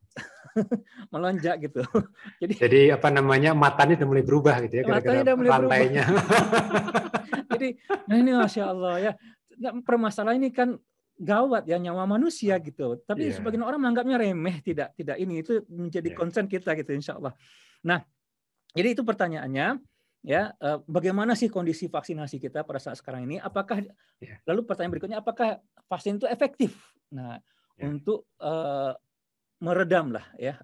melonjak gitu. Jadi apa namanya, matanya udah mulai berubah gitu ya, matanya udah mulai rantainya. Jadi ini Masya Allah ya, permasalahan ini kan gawat ya, nyawa manusia gitu. Tapi sebagian orang menganggapnya remeh, tidak ini, itu menjadi concern kita gitu insya Allah. Nah, jadi itu pertanyaannya ya, bagaimana sih kondisi vaksinasi kita pada saat sekarang ini? Apakah lalu pertanyaan berikutnya, apakah vaksin itu efektif? Nah, untuk meredam lah ya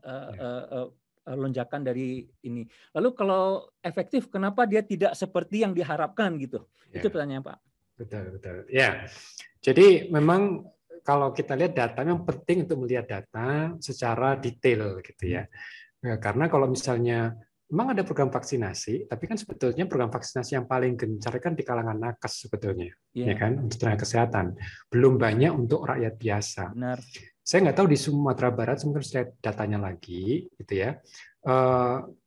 lonjakan dari ini. Lalu kalau efektif, kenapa dia tidak seperti yang diharapkan gitu? Itu pertanyaan Pak. Betul. Ya, jadi memang kalau kita lihat data, memang penting untuk melihat data secara detail gitu ya. Karena kalau misalnya memang ada program vaksinasi, tapi kan sebetulnya program vaksinasi yang paling gencar kan di kalangan nakes sebetulnya, ya kan, untuk tenaga kesehatan. Belum banyak untuk rakyat biasa. Benar. Saya nggak tahu di Sumatera Barat, mungkin saya datanya lagi, gitu ya.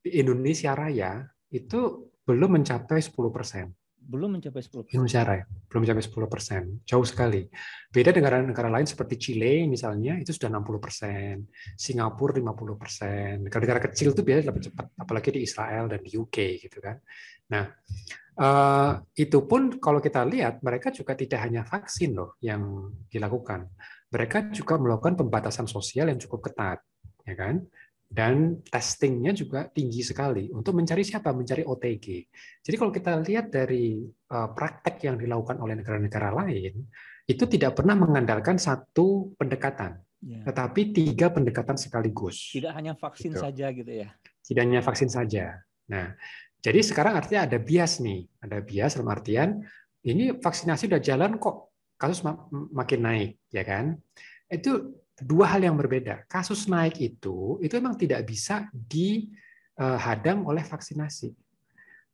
Di Indonesia Raya itu belum mencapai 10%. Belum mencapai 10%. Indonesia Raya belum mencapai 10%, jauh sekali. Beda negara-negara lain seperti Chile misalnya, itu sudah 60%, Singapura 50%. Negara-negara kecil itu biasanya lebih cepat, apalagi di Israel dan di UK gitu kan. Nah, itu pun kalau kita lihat, mereka juga tidak hanya vaksin loh yang dilakukan. Mereka juga melakukan pembatasan sosial yang cukup ketat, ya kan? Dan testingnya juga tinggi sekali untuk mencari siapa? Mencari OTG. Jadi kalau kita lihat dari praktek yang dilakukan oleh negara-negara lain, itu tidak pernah mengandalkan satu pendekatan, tetapi 3 pendekatan sekaligus. Tidak hanya vaksin saja gitu ya? Tidak hanya vaksin saja. Nah, jadi sekarang artinya ada bias nih. Ada bias dalam artian, ini vaksinasi udah jalan kok, kasus makin naik, ya kan? Itu 2 hal yang berbeda. Kasus naik itu memang tidak bisa dihadang oleh vaksinasi.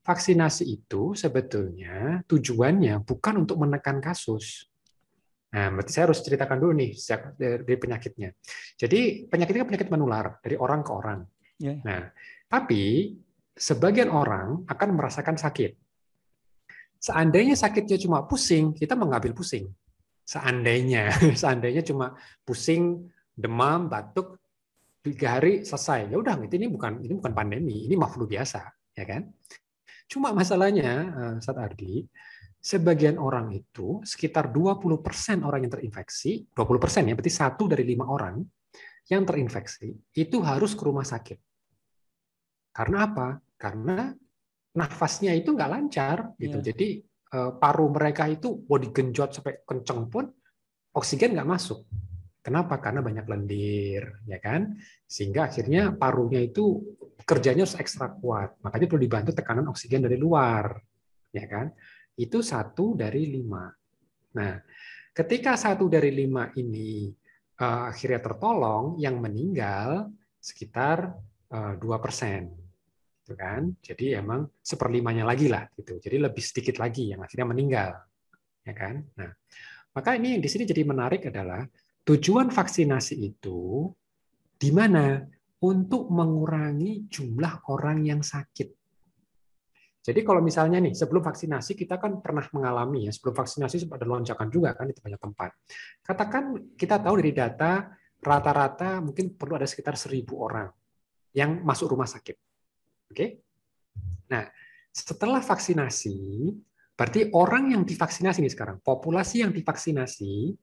Vaksinasi itu sebetulnya tujuannya bukan untuk menekan kasus. Nah, berarti saya harus ceritakan dulu nih dari penyakitnya. Jadi penyakit itu penyakit menular dari orang ke orang. Nah, tapi sebagian orang akan merasakan sakit. Seandainya sakitnya cuma pusing, kita mengambil pusing. Seandainya cuma pusing, demam, batuk, 3 hari selesai. Ya udah, ini bukan pandemi, ini mah flu biasa, ya kan? Cuma masalahnya, Ustaz Ardi, sebagian orang itu sekitar 20% orang yang terinfeksi, 20% ya, berarti 1 dari 5 orang yang terinfeksi itu harus ke rumah sakit. Karena apa? Karena nafasnya itu nggak lancar gitu. Jadi paru mereka itu mau digenjot sampai kenceng pun oksigen nggak masuk. Kenapa? Karena banyak lendir, ya kan? Sehingga akhirnya parunya itu kerjanya harus ekstra kuat. Makanya perlu dibantu tekanan oksigen dari luar, ya kan? Itu 1 dari 5. Nah, ketika 1 dari 5 ini akhirnya tertolong, yang meninggal sekitar 2%. Gitu kan? Jadi emang 1/5-nya lagi lah gitu. Jadi lebih sedikit lagi yang akhirnya meninggal, ya kan? Nah, maka ini di sini jadi menarik adalah tujuan vaksinasi itu di mana? Untuk mengurangi jumlah orang yang sakit. Jadi kalau misalnya nih, sebelum vaksinasi kita kan pernah mengalami ya, sebelum vaksinasi ada lonjakan juga kan di banyak tempat. Katakan kita tahu dari data rata-rata mungkin perlu ada sekitar 1.000 orang yang masuk rumah sakit. Oke? Nah, setelah vaksinasi, berarti orang yang divaksinasi nih sekarang, populasi yang divaksinasi,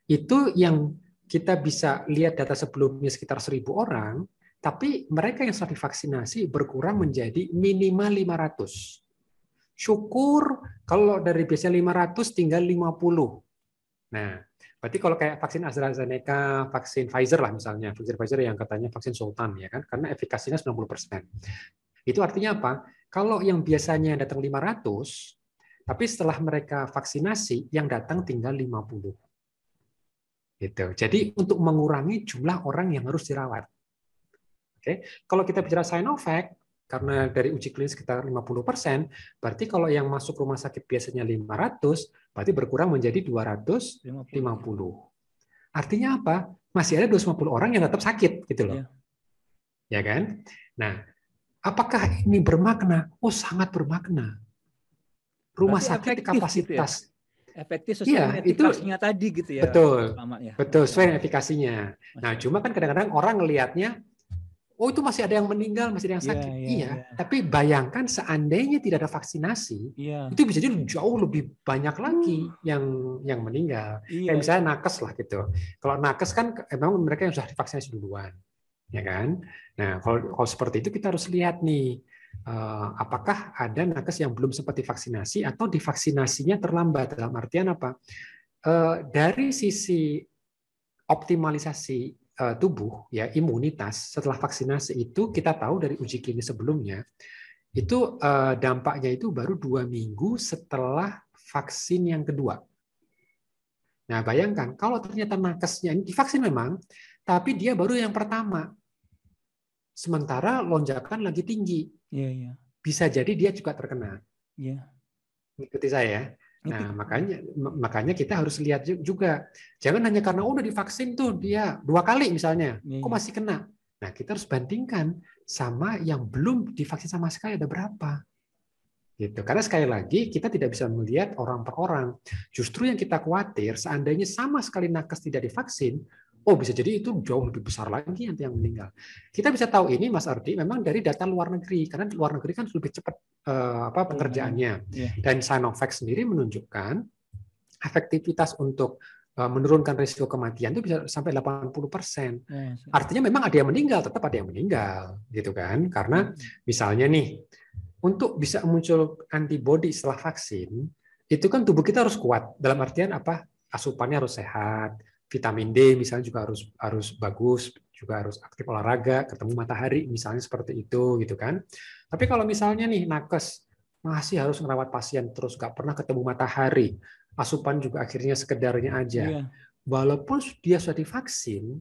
itu yang kita bisa lihat data sebelumnya sekitar 1.000 orang, tapi mereka yang sudah divaksinasi berkurang menjadi minimal 500. Syukur kalau dari biasanya 500 tinggal 50. Nah, berarti kalau kayak vaksin AstraZeneca, vaksin Pfizer lah misalnya, vaksin Pfizer yang katanya vaksin sultan ya kan, karena efikasinya 90%. Itu artinya apa? Kalau yang biasanya datang 500, tapi setelah mereka vaksinasi yang datang tinggal 50. Gitu. Jadi untuk mengurangi jumlah orang yang harus dirawat. Oke. Kalau kita bicara Sinovac, karena dari uji klinis sekitar 50%, berarti kalau yang masuk rumah sakit biasanya 500, berarti berkurang menjadi 250. Artinya apa? Masih ada 250 orang yang tetap sakit, gitu loh. Ya kan? Nah, apakah ini bermakna? Oh, sangat bermakna. Rumah sakit kapasitas. Gitu ya? Efektif sesuai dengan efikasinya tadi gitu ya. Betul. Betul, sesuai dengan efikasinya. Nah, cuma kan kadang-kadang orang ngelihatnya, oh itu masih ada yang meninggal, masih ada yang sakit. Iya. Tapi bayangkan seandainya tidak ada vaksinasi, itu bisa jadi jauh lebih banyak lagi yang meninggal. Kayak misalnya nakes lah gitu. Kalau nakes kan memang mereka yang sudah divaksinasi duluan, ya kan? Nah, kalau seperti itu kita harus lihat nih, apakah ada nakes yang belum sempat divaksinasi atau divaksinasinya terlambat. Dalam artian apa? Dari sisi optimalisasi tubuh ya, imunitas setelah vaksinasi itu kita tahu dari uji klinis sebelumnya itu dampaknya itu baru 2 minggu setelah vaksin yang kedua. Nah, bayangkan kalau ternyata nakesnya ini divaksin memang, tapi dia baru yang pertama. Sementara lonjakan lagi tinggi. Bisa jadi dia juga terkena. Ikuti saya. Nah, makanya kita harus lihat juga. Jangan hanya karena udah divaksin tuh dia 2 kali misalnya, kok masih kena. Nah, kita harus bandingkan sama yang belum divaksin sama sekali ada berapa. Gitu. Karena sekali lagi kita tidak bisa melihat orang per orang. Justru yang kita khawatir seandainya sama sekali nakes tidak divaksin, oh bisa jadi itu jauh lebih besar lagi nanti yang meninggal. Kita bisa tahu ini Mas Ardi memang dari data luar negeri, karena luar negeri kan lebih cepat pengerjaannya. Dan Sinovac sendiri menunjukkan efektivitas untuk menurunkan risiko kematian itu bisa sampai 80%. Artinya memang ada yang meninggal, tetap ada yang meninggal, gitu kan? Karena misalnya nih, untuk bisa muncul antibodi setelah vaksin, itu kan tubuh kita harus kuat. Dalam artian apa? Asupannya harus sehat. Vitamin D misalnya juga harus bagus, juga harus aktif olahraga, ketemu matahari misalnya seperti itu gitu kan. Tapi kalau misalnya nih nakes masih harus merawat pasien terus nggak pernah ketemu matahari, asupan juga akhirnya sekedarnya aja. Walaupun dia sudah divaksin,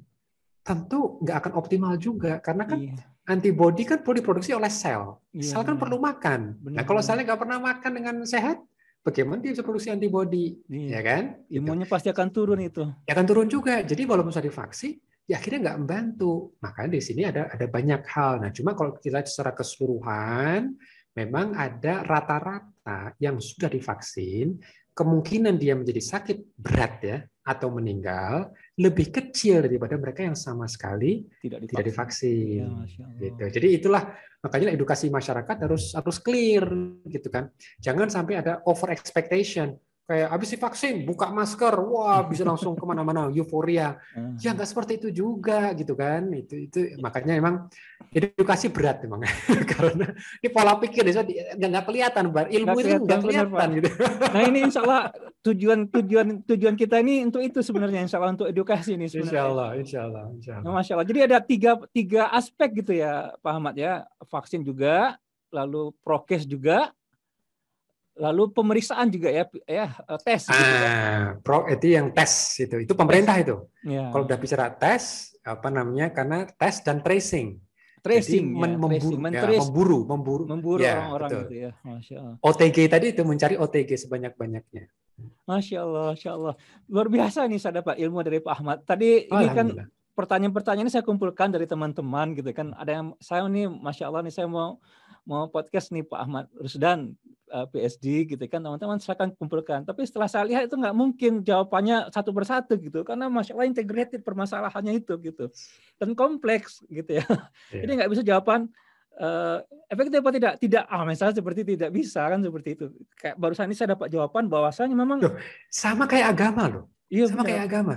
tentu nggak akan optimal juga karena kan antibodi kan perlu diproduksi oleh sel. Sel kan perlu makan. Nah kalau selnya nggak pernah makan dengan sehat, bagaimana dia bisa produksi antibodi, ya kan? Imunnya pasti akan turun itu. Ya akan turun juga. Jadi walaupun sudah divaksin, ya akhirnya nggak membantu. Makanya di sini ada banyak hal. Nah, cuma kalau kita lihat secara keseluruhan, memang ada rata-rata yang sudah divaksin, kemungkinan dia menjadi sakit berat ya atau meninggal lebih kecil daripada mereka yang sama sekali tidak divaksin. Gitu. Jadi itulah makanya edukasi masyarakat harus clear gitu kan. Jangan sampai ada over expectation. Kayak habis divaksin, buka masker, wah bisa langsung kemana-mana, euforia. Ya nggak seperti itu juga gitu kan. Itu makanya emang edukasi berat memang karena ini pola pikir nggak kelihatan, ilmu itu nggak kelihatan gitu. Nah ini insya Allah tujuan kita ini untuk itu sebenarnya, insya Allah untuk edukasi ini sebenarnya. Insya Allah. Nah, Masya Allah. Jadi ada tiga aspek gitu ya Pak Ahmad ya, vaksin juga, lalu prokes juga, lalu pemeriksaan juga ya tes. Gitu kan. Itu yang tes itu pemerintah itu. Kalau udah bicara tes karena tes dan tracing. Tracing Jadi ya, tracing, mentrace, memburu Ya, orang-orang betul. gitu ya. Masya Allah. OTG tadi itu mencari OTG sebanyak-banyaknya. Masya Allah, Masya Allah. Luar biasa nih saya dapat ilmu dari Pak Ahmad. Tadi ini kan pertanyaan-pertanyaan ini saya kumpulkan dari teman-teman gitu kan. Ada yang saya nih, Masya Allah nih, saya mau podcast nih Pak Ahmad Rusdan, PSD gitu kan, teman-teman saya akan kumpulkan. Tapi setelah saya lihat itu nggak mungkin jawabannya satu persatu gitu, karena Masya Allah integrated permasalahannya itu gitu, dan kompleks gitu ya. Jadi nggak bisa jawaban efektif apa tidak, misalnya seperti tidak bisa kan, seperti itu. Kayak barusan ini saya dapat jawaban bahwasanya memang sama kayak agama loh. Iya, sama benar. kayak agama.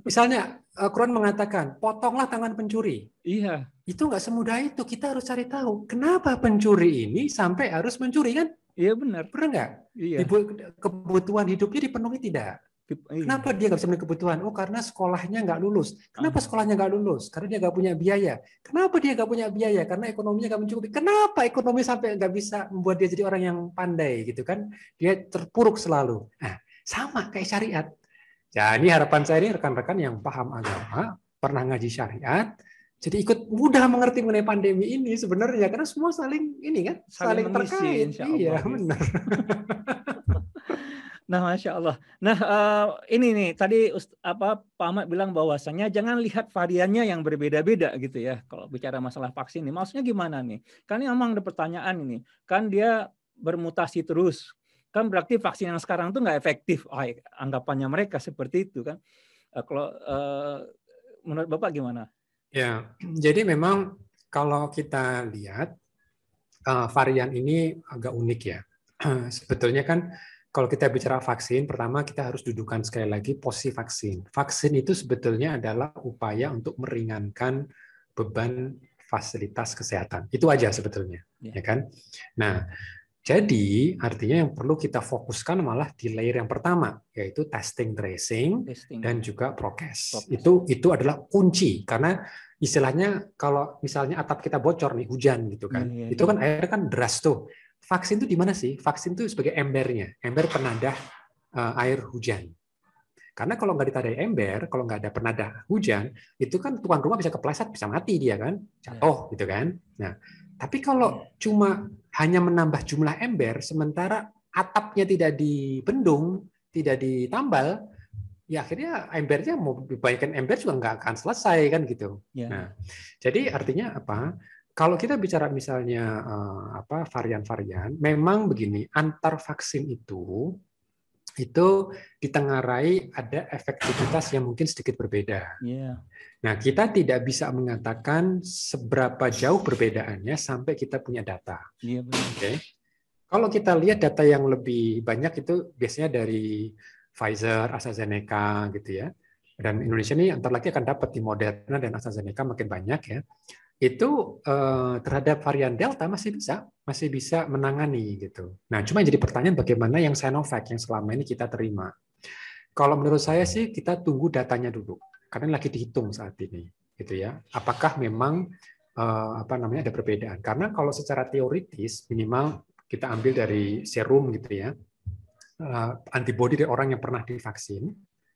Misalnya Quran mengatakan potonglah tangan pencuri. Iya. Itu nggak semudah itu. Kita harus cari tahu kenapa pencuri ini sampai harus mencuri kan? Iya, benar. Benar nggak? Iya. Kebutuhan hidupnya dipenuhi tidak? Kenapa dia nggak bisa memenuhi kebutuhan? Oh, karena sekolahnya nggak lulus. Kenapa sekolahnya nggak lulus? Karena dia nggak punya biaya. Kenapa dia nggak punya biaya? Karena ekonominya nggak mencukupi. Kenapa ekonomi sampai nggak bisa membuat dia jadi orang yang pandai gitu kan? Dia terpuruk selalu. Nah, sama kayak syariat. Jadi harapan saya ini rekan-rekan yang paham agama, pernah ngaji syariat, jadi ikut mudah mengerti mengenai pandemi ini sebenarnya, karena semua saling ini kan, saling terkait. Iya, benar. Nah, Masya Allah. Nah, ini nih tadi Pak Ahmad bilang bahwasannya jangan lihat variannya yang berbeda-beda gitu ya. Kalau bicara masalah vaksin ini, maksudnya gimana nih? Kan ini memang ada pertanyaan ini. Kan dia bermutasi terus. Kan berarti vaksin yang sekarang itu nggak efektif. Anggapannya mereka seperti itu kan. Kalau menurut Bapak gimana? Ya, jadi memang kalau kita lihat varian ini agak unik ya. Sebetulnya kan kalau kita bicara vaksin, pertama kita harus dudukan sekali lagi posisi vaksin. Vaksin itu sebetulnya adalah upaya untuk meringankan beban fasilitas kesehatan. Itu aja sebetulnya, ya kan? Nah, jadi artinya yang perlu kita fokuskan malah di layer yang pertama, yaitu testing, tracing, dan juga prokes. Itu adalah kunci, karena istilahnya kalau misalnya atap kita bocor nih, hujan gitu kan, itu kan air kan deras tuh. Vaksin itu di mana sih? Vaksin itu sebagai embernya, ember penadah air hujan. Karena kalau nggak ditandai ember, kalau nggak ada penadah hujan, itu kan tuan rumah bisa kepleset, bisa mati dia kan, jatuh gitu kan. Nah, tapi kalau cuma hanya menambah jumlah ember, sementara atapnya tidak dibendung, tidak ditambal, ya akhirnya embernya mau dibaikkan ember juga nggak akan selesai kan gitu. Nah, jadi artinya apa? Kalau kita bicara misalnya varian-varian, memang begini, antar vaksin itu ditengarai ada efektivitas yang mungkin sedikit berbeda. Nah, kita tidak bisa mengatakan seberapa jauh perbedaannya sampai kita punya data. Okay. Kalau kita lihat data yang lebih banyak itu biasanya dari Pfizer, AstraZeneca gitu ya. Dan Indonesia ini antar lagi akan dapat di Moderna dan AstraZeneca makin banyak ya. Itu terhadap varian Delta masih bisa menangani gitu. Nah, cuma jadi pertanyaan bagaimana yang Sinovac yang selama ini kita terima. Kalau menurut saya sih kita tunggu datanya dulu, karena lagi dihitung saat ini, gitu ya. Apakah memang ada perbedaan? Karena kalau secara teoritis minimal kita ambil dari serum gitu ya, antibodi dari orang yang pernah divaksin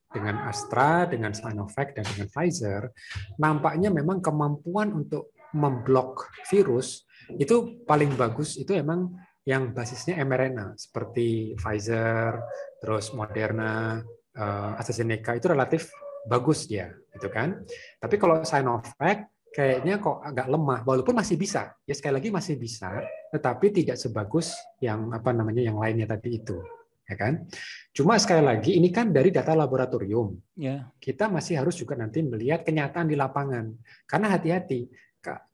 dengan Astra, dengan Sinovac, dan dengan Pfizer, nampaknya memang kemampuan untuk memblok virus itu paling bagus itu emang yang basisnya mRNA seperti Pfizer, terus Moderna, AstraZeneca itu relatif bagus dia, gitu kan. Tapi kalau Sinovac kayaknya kok agak lemah, walaupun masih bisa, ya sekali lagi masih bisa, tetapi tidak sebagus yang yang lainnya tadi itu. Ya kan? Cuma sekali lagi ini kan dari data laboratorium. Kita masih harus juga nanti melihat kenyataan di lapangan. Karena hati-hati,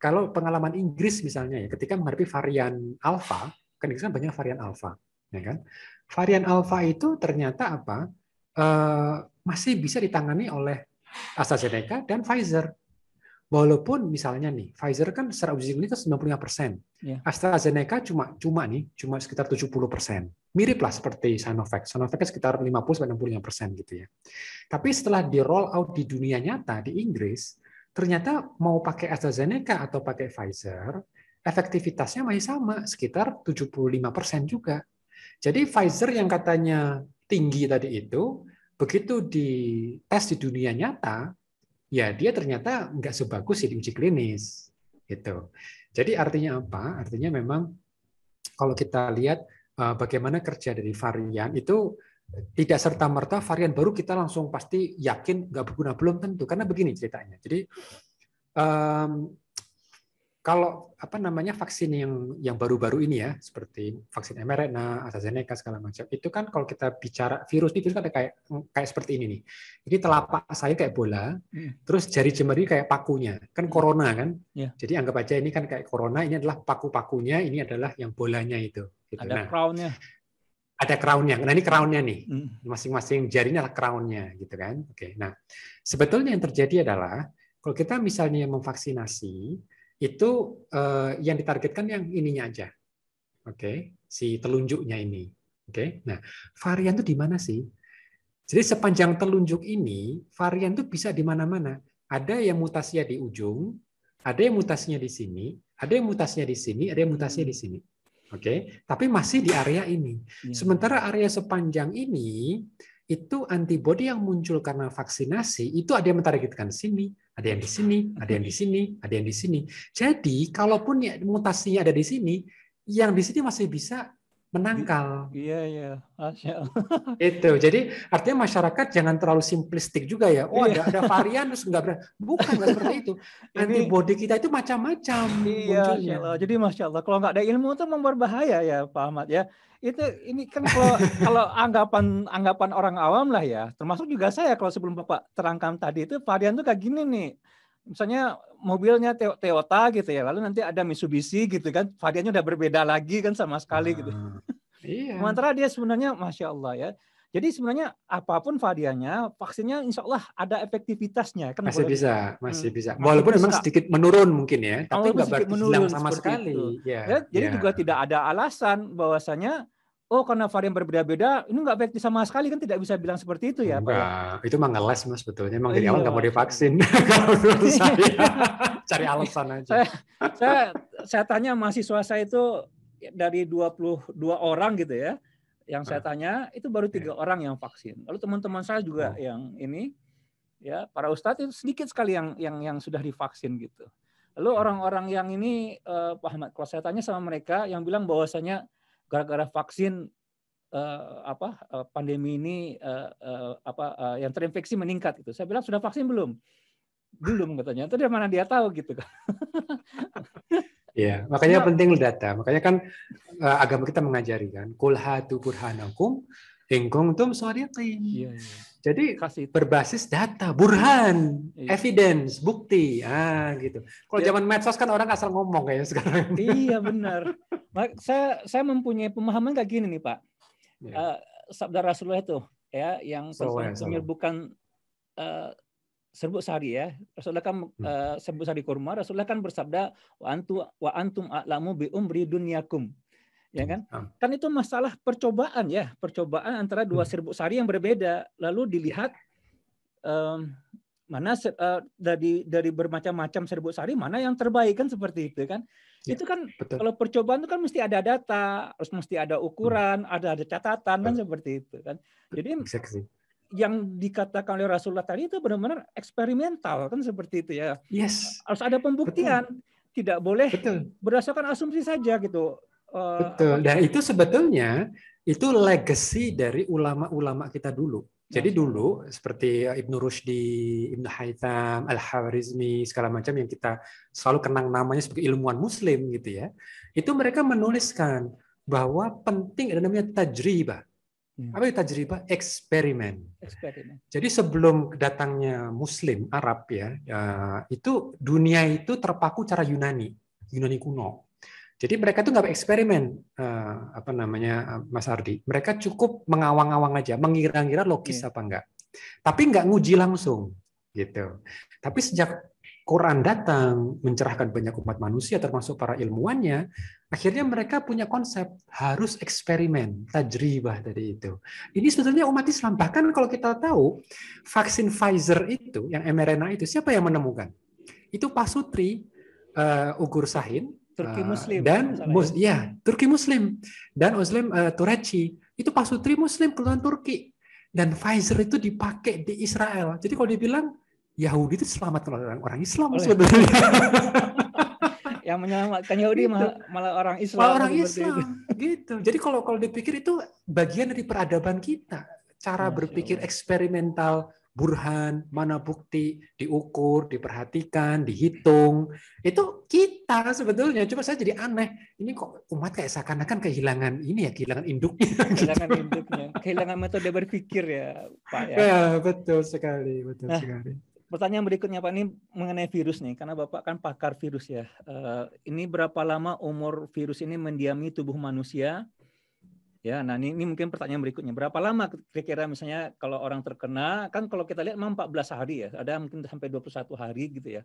kalau pengalaman Inggris misalnya ya, ketika menghadapi varian alfa, kan Inggris kan banyak varian alfa, ya kan? Varian alfa itu ternyata masih bisa ditangani oleh AstraZeneca dan Pfizer. Walaupun misalnya nih, Pfizer kan secara uji klinis 95%, AstraZeneca cuma sekitar 70%. Mirip lah seperti Sinovac. Sinovac sekitar 50-65% gitu ya. Tapi setelah di roll out di dunia nyata di Inggris, ternyata mau pakai AstraZeneca atau pakai Pfizer, efektivitasnya masih sama, sekitar 75% juga. Jadi Pfizer yang katanya tinggi tadi itu, begitu di tes di dunia nyata, ya dia ternyata nggak sebagus di uji klinis. Gitu. Jadi artinya apa? Artinya memang kalau kita lihat bagaimana kerja dari varian itu tidak serta-merta varian baru kita langsung pasti yakin nggak berguna, belum tentu. Karena begini ceritanya. Jadi kalau vaksin yang baru-baru ini ya, seperti vaksin mRNA, AstraZeneca segala macam, itu kan kalau kita bicara virus kan ada kayak seperti ini nih. Jadi telapak saya kayak bola, terus jari jemari kayak pakunya, kan corona kan. Jadi anggap aja ini kan kayak corona, ini adalah paku-pakunya, ini adalah yang bolanya itu. Gitu. Ada crown-nya. Ada crown-nya. Nah ini crown-nya nih, masing-masing jarinya adalah crown-nya, gitu kan. Oke. Nah sebetulnya yang terjadi adalah kalau kita misalnya memvaksinasi itu yang ditargetkan yang ininya aja, oke, si telunjuknya ini, oke. Nah, varian itu di mana sih? Jadi sepanjang telunjuk ini, varian itu bisa di mana-mana. Ada yang mutasinya di ujung, ada yang mutasinya di sini, ada yang mutasinya di sini, ada yang mutasinya di sini, oke. Tapi masih di area ini. Sementara area sepanjang ini itu antibodi yang muncul karena vaksinasi itu ada yang mentargetkan sini, ada yang di sini, ada yang di sini, ada yang di sini. Jadi kalaupun mutasinya ada di sini, yang di sini masih bisa menangkal. Iya. Itu. Jadi artinya masyarakat jangan terlalu simplistik juga ya. Oh ada varian terus bukan seperti itu. Antibodi kita itu macam-macam munculnya. Jadi Masya Allah, kalau nggak ada ilmu itu berbahaya ya Pak Ahmad ya. Ini kan kalau anggapan orang awam lah ya, termasuk juga saya kalau sebelum Bapak terangkan tadi itu varian itu kayak gini nih. Misalnya mobilnya Toyota gitu ya, lalu nanti ada Mitsubishi gitu kan, variannya udah berbeda lagi kan sama sekali gitu. Iya. Sementara dia sebenarnya Masya Allah ya. Jadi sebenarnya apapun variannya, vaksinnya insya Allah ada efektivitasnya. Kan masih bisa. Walaupun memang sedikit menurun mungkin ya, tapi nggak berarti hilang sama sekali. Jadi juga tidak ada alasan bahwasanya karena varian berbeda-beda, ini nggak efektif sama sekali, kan tidak bisa bilang seperti itu ya, Pak? Enggak, itu mah ngeles Mas sebetulnya. Emang dari awal nggak mau divaksin. Kalau menurut saya, cari alasan aja. Saya tanya mahasiswa saya itu dari 22 orang gitu ya, yang saya tanya itu baru 3 orang yang vaksin. Lalu teman-teman saya juga yang ini, ya para ustadz itu sedikit sekali yang sudah divaksin gitu. Lalu orang-orang yang ini, Pak Ahmad, kalau saya tanya sama mereka yang bilang bahwasanya gara-gara vaksin pandemi ini yang terinfeksi meningkat gitu. Saya bilang sudah vaksin belum? Belum katanya. Itu dari mana dia tahu gitu kan? Iya, makanya penting data. Makanya kan agama kita mengajari kan, qul hatu burhanakum in kuntum shadiqin. Jadi berbasis data, burhan, evidence, bukti, gitu. Kalau zaman medsos kan orang asal ngomong kayak sekarang. Iya benar. Saya mempunyai pemahaman kayak gini nih Pak. Sabda Rasulullah itu ya yang menyebutkan serbuk sari ya. Rasulullah kan serbuk sari kurma. Rasulullah kan bersabda wa antum a'lamu bi umri dunyakum. Ya kan? Kan itu masalah percobaan ya, percobaan antara 2 serbuk sari yang berbeda. Lalu dilihat mana dari bermacam-macam serbuk sari mana yang terbaik kan seperti itu kan. Ya, itu kan betul. Kalau percobaan itu kan mesti ada data, harus mesti ada ukuran, ada catatan kan seperti itu kan. Jadi yang dikatakan oleh Rasulullah tadi itu benar-benar eksperimental kan seperti itu ya. Yes. Harus ada pembuktian, tidak boleh berdasarkan asumsi saja gitu. Betul. Dan itu sebetulnya itu legacy dari ulama-ulama kita dulu. Jadi dulu seperti Ibnu Rushdi, Ibnu Haytham, Al-Khwarizmi segala macam yang kita selalu kenang namanya sebagai ilmuwan Muslim gitu ya. Itu mereka menuliskan bahwa penting ada namanya tajribah. Apa itu tajribah? Eksperimen. Jadi sebelum datangnya Muslim Arab ya, itu dunia itu terpaku cara Yunani kuno. Jadi mereka itu nggak eksperimen, Mas Ardi. Mereka cukup mengawang-awang aja, mengira-ngira logis apa enggak. Tapi nggak nguji langsung, gitu. Tapi sejak Quran datang mencerahkan banyak umat manusia, termasuk para ilmuwannya, akhirnya mereka punya konsep harus eksperimen, tajribah tadi itu. Ini sebetulnya umat Islam. Bahkan kalau kita tahu vaksin Pfizer itu, yang mRNA itu, siapa yang menemukan? Itu Pak Sutri Ugur Sahin. Turki Muslim dan Turki Muslim dan Muslim Tureci itu Pak Sutri Muslim keluar Turki dan Pfizer itu dipakai di Israel. Jadi kalau dibilang Yahudi itu selamat kalau orang Islam sebenarnya. Yang menyelamatkan Yahudi Gitu. malah orang Islam. Malah orang seperti itu. Islam, gitu. Jadi kalau dipikir itu bagian dari peradaban kita, cara Masya berpikir Allah. eksperimental, burhan, mana bukti, diukur, diperhatikan, dihitung. Itu kita sebetulnya. Cuma saya jadi aneh. Ini kok umat kayak seakan-akan kehilangan ini ya, kehilangan induknya. Kehilangan Gitu. induknya, kehilangan metode berpikir ya, Pak ya. Ya, betul sekali, betul Nah, sekali. pertanyaan berikutnya Pak, ini mengenai virus nih, karena Bapak kan pakar virus ya. Ini berapa lama umur virus ini mendiami tubuh manusia? Ya, nah ini mungkin pertanyaan berikutnya. Berapa lama kira-kira misalnya kalau orang terkena, kan kalau kita lihat memang 14 hari ya, ada mungkin sampai 21 hari gitu ya.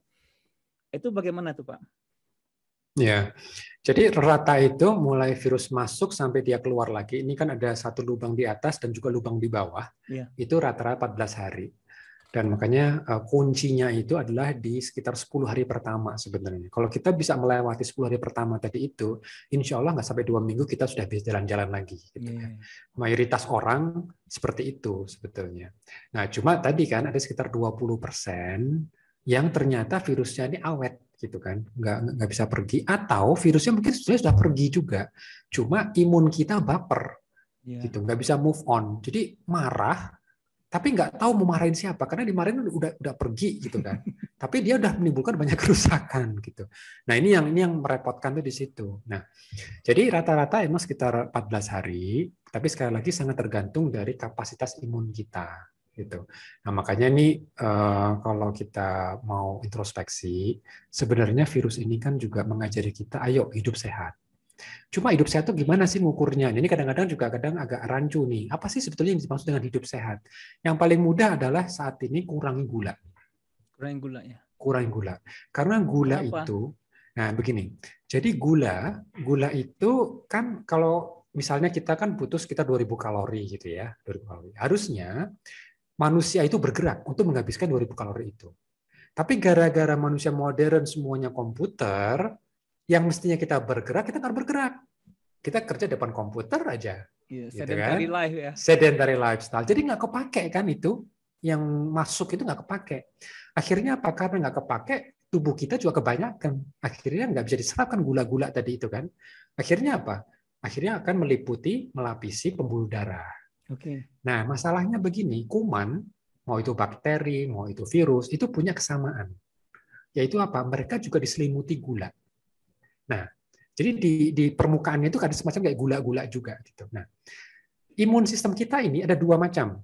Itu bagaimana tuh Pak? Ya, jadi rata itu mulai virus masuk sampai dia keluar lagi. Ini kan ada satu lubang di atas dan juga lubang di bawah. Iya. Itu rata-rata 14 hari. Dan makanya kuncinya itu adalah di sekitar 10 hari pertama sebenarnya. Kalau kita bisa melewati 10 hari pertama tadi itu, insya Allah nggak sampai 2 minggu kita sudah bisa jalan-jalan lagi. Gitu kan. Mayoritas orang seperti itu sebetulnya. Nah, cuma tadi kan ada sekitar 20% yang ternyata virusnya ini awet gitu kan, nggak bisa pergi, atau virusnya mungkin sudah pergi juga, cuma imun kita baper, gitu, nggak bisa move on, jadi marah, tapi nggak tahu mau marahin siapa, karena dimarahin udah pergi gitu kan, tapi dia udah menimbulkan banyak kerusakan gitu. Nah ini yang merepotkan tuh di situ. Nah jadi rata-rata emang sekitar 14 hari, tapi sekali lagi sangat tergantung dari kapasitas imun kita. Gitu. Nah makanya nih kalau kita mau introspeksi, sebenarnya virus ini kan juga mengajari kita, ayo hidup sehat. Cuma hidup sehat itu gimana sih ngukurnya? Ini kadang-kadang juga agak rancu nih. Apa sih sebetulnya yang dimaksud dengan hidup sehat? Yang paling mudah adalah saat ini kurangi gula. Kurangi gula ya. Kurangi gula. Karena gula Kenapa? itu, nah begini. Jadi gula itu kan kalau misalnya kita kan butuh sekitar 2000 kalori gitu ya, 2000 kalori. Harusnya manusia itu bergerak untuk menghabiskan 2000 kalori itu. Tapi gara-gara manusia modern semuanya komputer, yang mestinya kita bergerak, kita nggak bergerak. Kita kerja depan komputer aja. Iya, Gitu sedentary kan? life ya. Sedentary lifestyle. Jadi nggak kepake kan itu. Yang masuk itu nggak kepake. Akhirnya apa? Karena nggak kepake, tubuh kita juga kebanyakan. Akhirnya nggak bisa diserap kan gula-gula tadi itu kan. Akhirnya apa? Akhirnya akan melapisi pembuluh darah. Oke. Nah, masalahnya begini, kuman, mau itu bakteri, mau itu virus, itu punya kesamaan. Yaitu apa? Mereka juga diselimuti gula. Nah, jadi di permukaannya itu ada semacam kayak gula-gula juga gitu. Nah, imun sistem kita ini ada dua macam,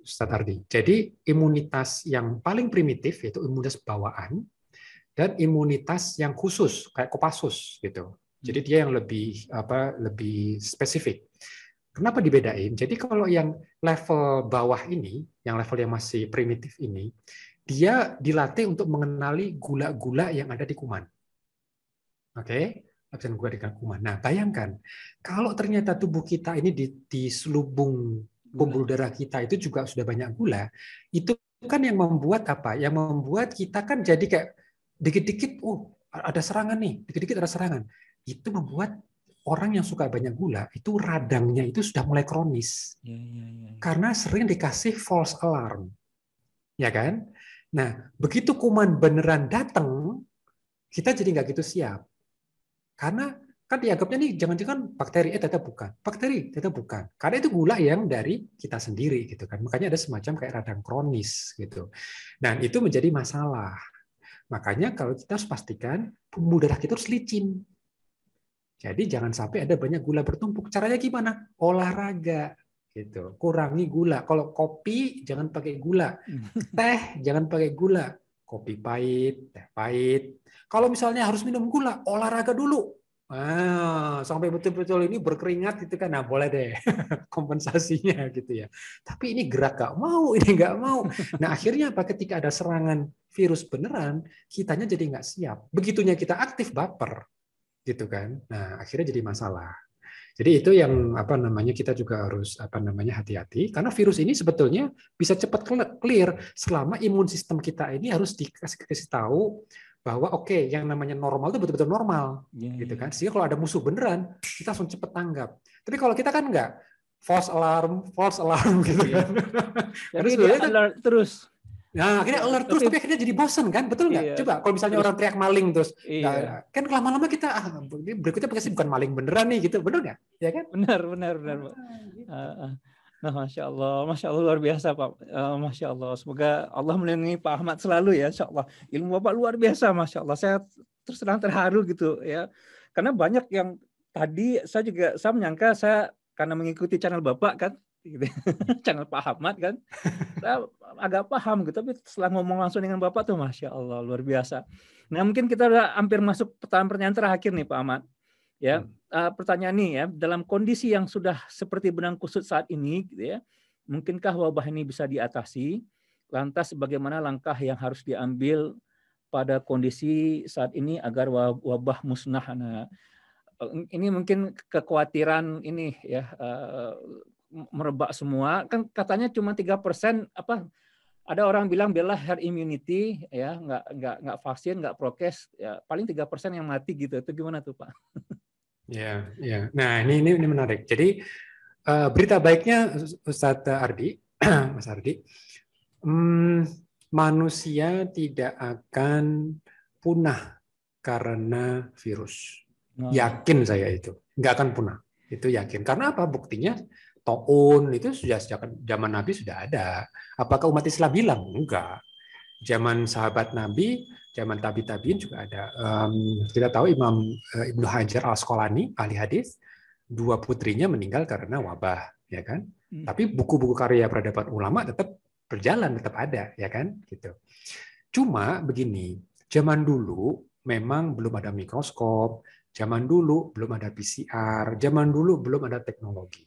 Ustadz Ardi. Jadi imunitas yang paling primitif yaitu imunitas bawaan dan imunitas yang khusus kayak Kopassus gitu. Jadi dia yang lebih spesifik. Kenapa dibedain? Jadi kalau yang level bawah ini, yang level yang masih primitif ini, dia dilatih untuk mengenali gula-gula yang ada di kuman. Oke, lapisan gula di kuman. Nah, bayangkan kalau ternyata tubuh kita ini di selubung pembuluh darah kita itu juga sudah banyak gula, itu kan yang membuat apa? Yang membuat kita kan jadi kayak dikit-dikit, ada serangan nih, dikit-dikit ada serangan. Itu membuat orang yang suka banyak gula itu radangnya itu sudah mulai kronis. Karena sering dikasih false alarm. Ya kan? Nah, begitu kuman beneran datang, kita jadi nggak gitu siap. Karena kan dianggapnya nih jangan-jangan bakteri, ternyata bukan. Bakteri, ternyata bukan. Karena itu gula yang dari kita sendiri gitu kan. Makanya ada semacam kayak radang kronis gitu. Dan itu menjadi masalah. Makanya kalau kita harus pastikan pembuluh darah kita harus licin. Jadi jangan sampai ada banyak gula bertumpuk. Caranya gimana? Olahraga gitu. Kurangi gula. Kalau kopi jangan pakai gula. Teh jangan pakai gula. Kopi pahit, teh pahit. Kalau misalnya harus minum gula, olahraga dulu. Sampai betul-betul ini berkeringat gitu kan. Nah, boleh deh kompensasinya gitu ya. Tapi ini gerak nggak mau, ini nggak mau. Nah, akhirnya apa? Ketika ada serangan virus beneran, kitanya jadi nggak siap. Begitunya kita aktif, baper. Gitu kan. Nah, akhirnya jadi masalah. Jadi itu yang kita juga harus hati-hati karena virus ini sebetulnya bisa cepat clear selama imun sistem kita ini harus dikasih tahu bahwa yang namanya normal itu betul-betul normal, gitu kan. Sehingga kalau ada musuh beneran kita langsung cepat tanggap. Tapi kalau kita kan enggak, false alarm gitu kan. Jadi dia alert terus. Nah, akhirnya alert terus, tapi akhirnya jadi bosan kan, betul nggak? Iya, Coba kalau misalnya terus orang teriak maling terus, iya, kan lama-lama kita berikutnya pasti bukan maling beneran nih gitu, bener nggak? Ya kan? benar, Pak. Gitu. Nah, Masya Allah luar biasa Pak. Masya Allah. Semoga Allah melindungi Pak Ahmad selalu ya, Insya Allah. Ilmu Bapak luar biasa, Masya Allah. Saya terus terang terharu gitu ya. Karena banyak yang tadi saya menyangka saya karena mengikuti channel Bapak kan, gitu. Channel Pak Ahmad kan, saya agak paham gitu. Tapi setelah ngomong langsung dengan Bapak tuh, Masya Allah luar biasa. Nah, mungkin kita udah hampir masuk pertanyaan terakhir nih Pak Ahmad. Ya, pertanyaan nih ya, dalam kondisi yang sudah seperti benang kusut saat ini, gitu ya, mungkinkah wabah ini bisa diatasi? Lantas bagaimana langkah yang harus diambil pada kondisi saat ini agar wabah musnah? Nah, ini mungkin kekhawatiran ini ya merebak semua. Kan katanya cuma 3% apa? Ada orang bilang bela herd immunity ya, nggak vaksin, nggak prokes, ya paling 3% yang mati gitu. Itu gimana tuh Pak? Ya, ya. Nah, ini menarik. Jadi berita baiknya Ustadz Ardi, Mas Ardi, manusia tidak akan punah karena virus. Yakin saya itu, nggak akan punah. Itu yakin. Karena apa? Buktinya To'un itu sudah sejak zaman Nabi sudah ada. Apakah umat Islam bilang? Enggak. Zaman sahabat Nabi, zaman tabi-tabiin juga ada. Kita tahu Imam Ibnu Hajar Al-Asqalani, ahli hadis, 2 putrinya meninggal karena wabah, ya kan? Tapi buku-buku karya peradaban ulama tetap berjalan, tetap ada, ya kan? Gitu. Cuma begini, zaman dulu memang belum ada mikroskop, zaman dulu belum ada PCR, zaman dulu belum ada teknologi.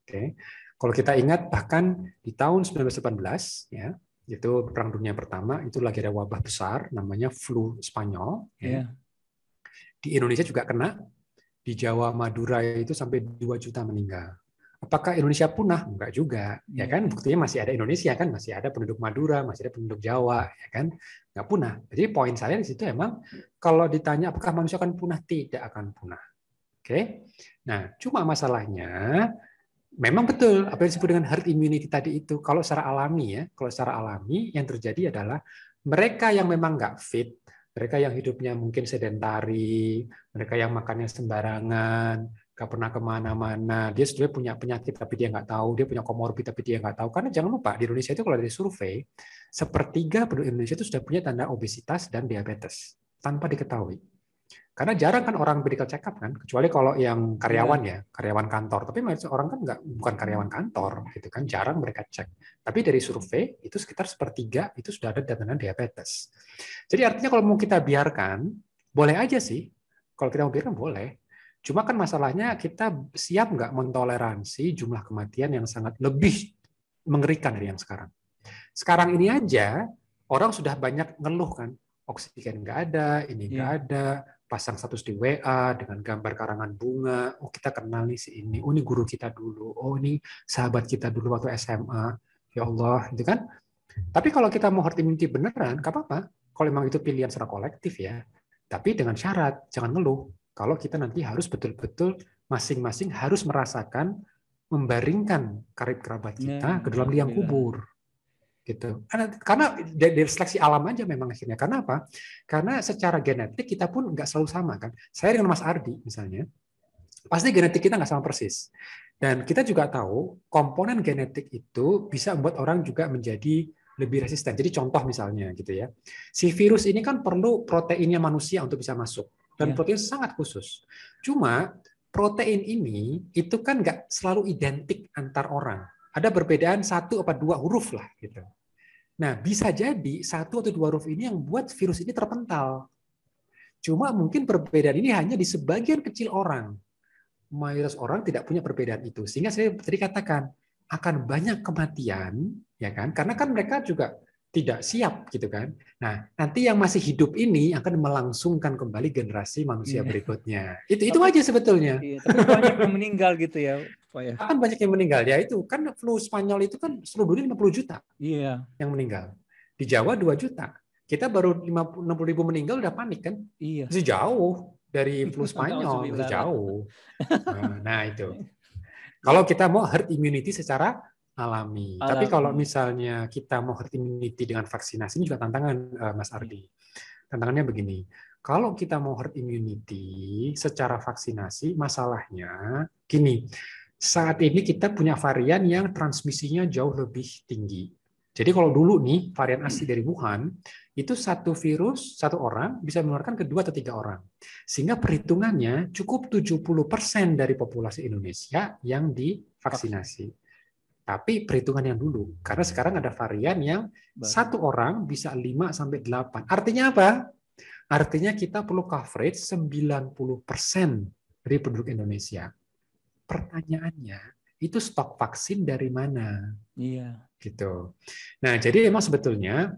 Oke. Kalau kita ingat bahkan di tahun 1918 ya, itu Perang Dunia Pertama, itu lagi ada wabah besar namanya flu Spanyol. Ya. Di Indonesia juga kena, di Jawa Madura itu sampai 2 juta meninggal. Apakah Indonesia punah? Enggak juga, ya kan? Buktinya masih ada Indonesia kan, masih ada penduduk Madura, masih ada penduduk Jawa, ya kan? Enggak punah. Jadi poin saya di situ emang kalau ditanya apakah manusia akan punah, tidak akan punah. Oke. Nah, cuma masalahnya memang betul apa yang disebut dengan herd immunity tadi itu. Kalau secara alami ya, kalau secara alami yang terjadi adalah mereka yang memang nggak fit, mereka yang hidupnya mungkin sedentari, mereka yang makannya sembarangan, nggak pernah kemana-mana, dia sebenarnya punya penyakit tapi dia nggak tahu, dia punya komorbid tapi dia nggak tahu. Karena jangan lupa di Indonesia itu kalau dari survei, 1/3 penduduk Indonesia itu sudah punya tanda obesitas dan diabetes tanpa diketahui. Karena jarang kan orang medical check up kan, kecuali kalau yang karyawan ya, karyawan kantor. Tapi orang kan bukan karyawan kantor, gitu kan, jarang mereka cek. Tapi dari survei itu sekitar 1/3 itu sudah ada tanda diabetes. Jadi artinya kalau mau kita biarkan, boleh aja sih. Kalau kita mau biarkan boleh. Cuma kan masalahnya kita siap nggak mentoleransi jumlah kematian yang sangat lebih mengerikan dari yang sekarang. Sekarang ini aja orang sudah banyak ngeluh kan, oksigen nggak ada, ini nggak ada, pasang status di WA dengan gambar karangan bunga, oh kita kenal nih si ini, oh ini guru kita dulu, oh ini sahabat kita dulu waktu SMA, ya Allah, gitu kan. Tapi kalau kita mau herd immunity beneran, nggak apa-apa. Kalau memang itu pilihan secara kolektif ya, tapi dengan syarat, jangan ngeluh. Kalau kita nanti harus betul-betul masing-masing harus merasakan membaringkan karib kerabat kita ke dalam liang kubur. Gitu. Karena dari seleksi alam aja memang akhirnya. Karena apa? Karena secara genetik kita pun nggak selalu sama kan. Saya dengan Mas Ardi misalnya, pasti genetik kita nggak sama persis. Dan kita juga tahu komponen genetik itu bisa membuat orang juga menjadi lebih resisten. Jadi contoh misalnya gitu ya, si virus ini kan perlu proteinnya manusia untuk bisa masuk. Dan protein sangat khusus. Cuma protein ini itu kan nggak selalu identik antar orang. Ada perbedaan 1 atau 2 huruf lah gitu. Nah, bisa jadi 1 atau 2 huruf ini yang buat virus ini terpental. Cuma mungkin perbedaan ini hanya di sebagian kecil orang. Mayoritas orang tidak punya perbedaan itu. Sehingga saya tadi katakan akan banyak kematian, ya kan? Karena kan mereka juga tidak siap gitu kan. Nah, nanti yang masih hidup ini akan melangsungkan kembali generasi manusia berikutnya. Itu aja sebetulnya. Tapi banyak yang meninggal gitu ya, Pak ya. Akan banyak yang meninggal ya, itu kan flu Spanyol itu kan seluruh dunia 50 juta yang meninggal. Di Jawa 2 juta. Kita baru 60 ribu meninggal udah panik kan? Masih jauh dari flu Spanyol, masih jauh. Nah itu. Kalau kita mau herd immunity secara Alami. Tapi kalau Alami. misalnya kita mau herd immunity dengan vaksinasi, ini juga tantangan, Mas Ardi. Tantangannya begini, kalau kita mau herd immunity secara vaksinasi, masalahnya gini, saat ini kita punya varian yang transmisinya jauh lebih tinggi. Jadi kalau dulu nih varian asli dari Wuhan, itu satu virus, satu orang bisa menularkan ke 2 atau 3 orang. Sehingga perhitungannya cukup 70% dari populasi Indonesia yang divaksinasi. Tapi perhitungan yang dulu, karena sekarang ada varian yang satu orang bisa 5-8. Artinya apa? Artinya kita perlu coverage 90% dari penduduk Indonesia. Pertanyaannya, itu stok vaksin dari mana? Iya. Gitu. Nah, jadi memang sebetulnya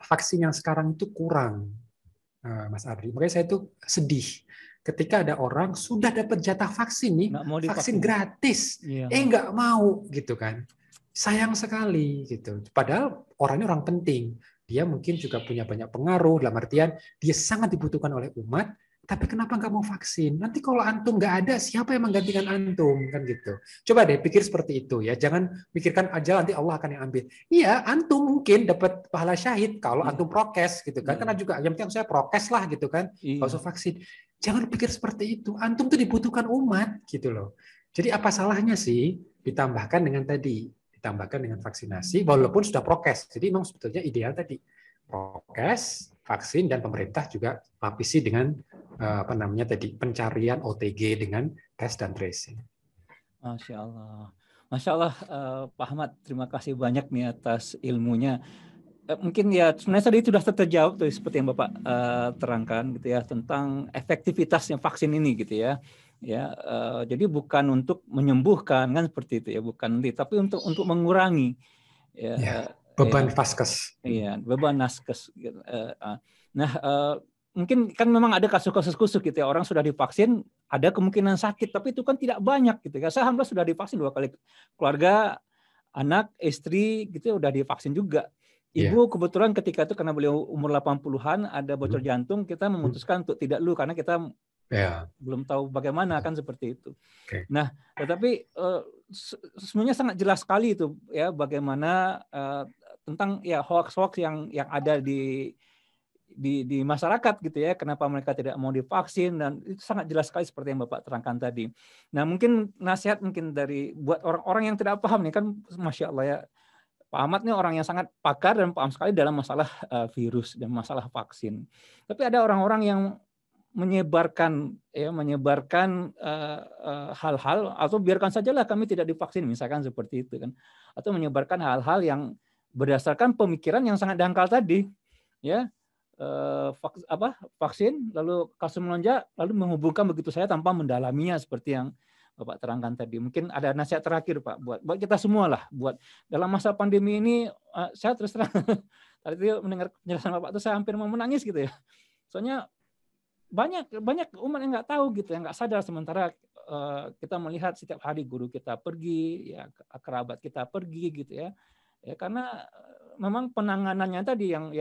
vaksin yang sekarang itu kurang, Mas Ardi. Makanya saya itu sedih ketika ada orang sudah dapat jatah vaksin nih, Nggak mau vaksin divaksin. gratis, Iya. nggak mau gitu kan. Sayang sekali gitu. Padahal orangnya orang penting. Dia mungkin juga punya banyak pengaruh dalam artian dia sangat dibutuhkan oleh umat, tapi kenapa nggak mau vaksin? Nanti kalau antum nggak ada, siapa yang menggantikan antum kan gitu. Coba deh pikir seperti itu ya. Jangan pikirkan aja nanti Allah akan yang ambil. Iya, antum mungkin dapat pahala syahid kalau antum prokes gitu kan. Karena juga yang penting saya prokes lah gitu kan. Nggak usah vaksin. Jangan pikir seperti itu. Antum tuh dibutuhkan umat gitu loh. Jadi apa salahnya sih ditambahkan dengan tadi, ditambahkan dengan vaksinasi walaupun sudah prokes. Jadi memang sebetulnya ideal tadi prokes, vaksin, dan pemerintah juga lapisi dengan apa namanya tadi pencarian OTG dengan tes dan tracing. Masya Allah. Masya Allah, Pak Ahmad, terima kasih banyak nih atas ilmunya. Mungkin ya sebenarnya tadi sudah terjawab tuh seperti yang Bapak terangkan gitu ya tentang efektivitasnya vaksin ini gitu ya. Ya, jadi bukan untuk menyembuhkan kan seperti itu ya, bukan tapi untuk mengurangi ya, beban vaskes. Iya, beban naskes. Gitu. Nah, mungkin kan memang ada kasus-kasus khusus gitu ya, orang sudah divaksin ada kemungkinan sakit, tapi itu kan tidak banyak gitu ya. Saya alhamdulillah sudah divaksin 2 kali, keluarga, anak, istri gitu udah divaksin juga. Ibu kebetulan ketika itu karena beliau umur 80-an ada bocor jantung, kita memutuskan untuk tidak dulu karena kita belum tahu bagaimana kan seperti itu. Nah, tetapi sebenarnya sangat jelas sekali itu ya bagaimana tentang ya hoax-hoax yang ada di masyarakat gitu ya, kenapa mereka tidak mau divaksin, dan itu sangat jelas sekali seperti yang Bapak terangkan tadi. Nah, mungkin nasihat mungkin dari buat orang-orang yang tidak paham nih kan, Masya Allah ya, Pak Ahmad ini orang yang sangat pakar dan paham sekali dalam masalah virus dan masalah vaksin. Tapi ada orang-orang yang menyebarkan hal-hal atau biarkan sajalah kami tidak divaksin misalkan seperti itu kan, atau menyebarkan hal-hal yang berdasarkan pemikiran yang sangat dangkal tadi ya, vaksin lalu kasus melonjak lalu menghubungkan begitu saja tanpa mendalaminya seperti yang Bapak terangkan tadi. Mungkin ada nasihat terakhir Pak buat kita semua lah, buat dalam masa pandemi ini. Saya terus terang tadi mendengar penjelasan Bapak itu saya hampir mau menangis gitu ya, soalnya banyak umat yang nggak tahu gitu, yang nggak sadar, sementara kita melihat setiap hari guru kita pergi, ya kerabat kita pergi gitu ya, karena memang penanganannya tadi yang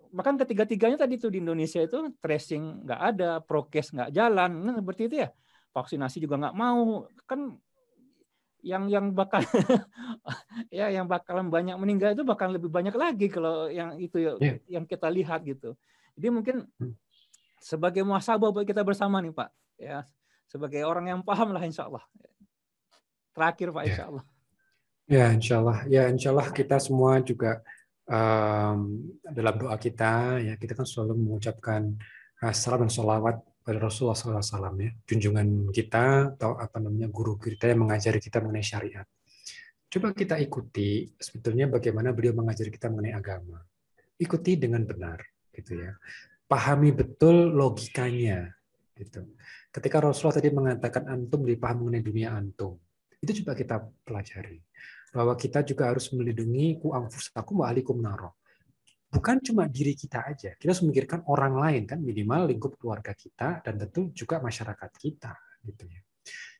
bahkan ketiga-tiganya tadi itu di Indonesia itu tracing nggak ada, prokes nggak jalan, nah, seperti itu ya, vaksinasi juga nggak mau kan, yang bakal ya yang bakalan banyak meninggal itu bakal lebih banyak lagi kalau yang itu yang kita lihat gitu. Jadi mungkin sebagai muhasabah buat kita bersama nih Pak, ya sebagai orang yang paham lah insya Allah. Terakhir Pak, insya Allah. Ya insya Allah kita semua juga dalam doa kita ya kita kan selalu mengucapkan salam dan sholawat pada Rasulullah SAW ya, junjungan kita atau apa namanya guru kita yang mengajari kita mengenai syariat. Coba kita ikuti sebetulnya bagaimana beliau mengajari kita mengenai agama. Ikuti dengan benar gitu ya. Pahami betul logikanya gitu. Ketika Rasulullah tadi mengatakan antum dipahami mengenai dunia antum, itu coba kita pelajari bahwa kita juga harus melindungi ku anfusakum wa ahlikum naro. Bukan cuma diri kita aja, kita harus memikirkan orang lain kan, minimal lingkup keluarga kita dan tentu juga masyarakat kita gitu ya.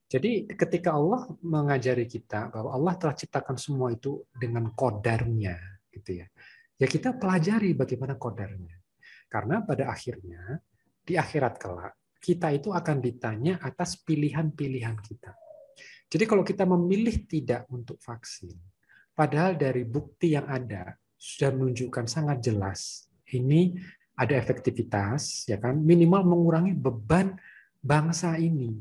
Jadi ketika Allah mengajari kita bahwa Allah telah ciptakan semua itu dengan qadarnya gitu ya. Ya kita pelajari bagaimana qadarnya. Karena pada akhirnya di akhirat kelak kita itu akan ditanya atas pilihan-pilihan kita. Jadi kalau kita memilih tidak untuk vaksin, padahal dari bukti yang ada sudah menunjukkan sangat jelas ini ada efektivitas, ya kan, minimal mengurangi beban bangsa ini,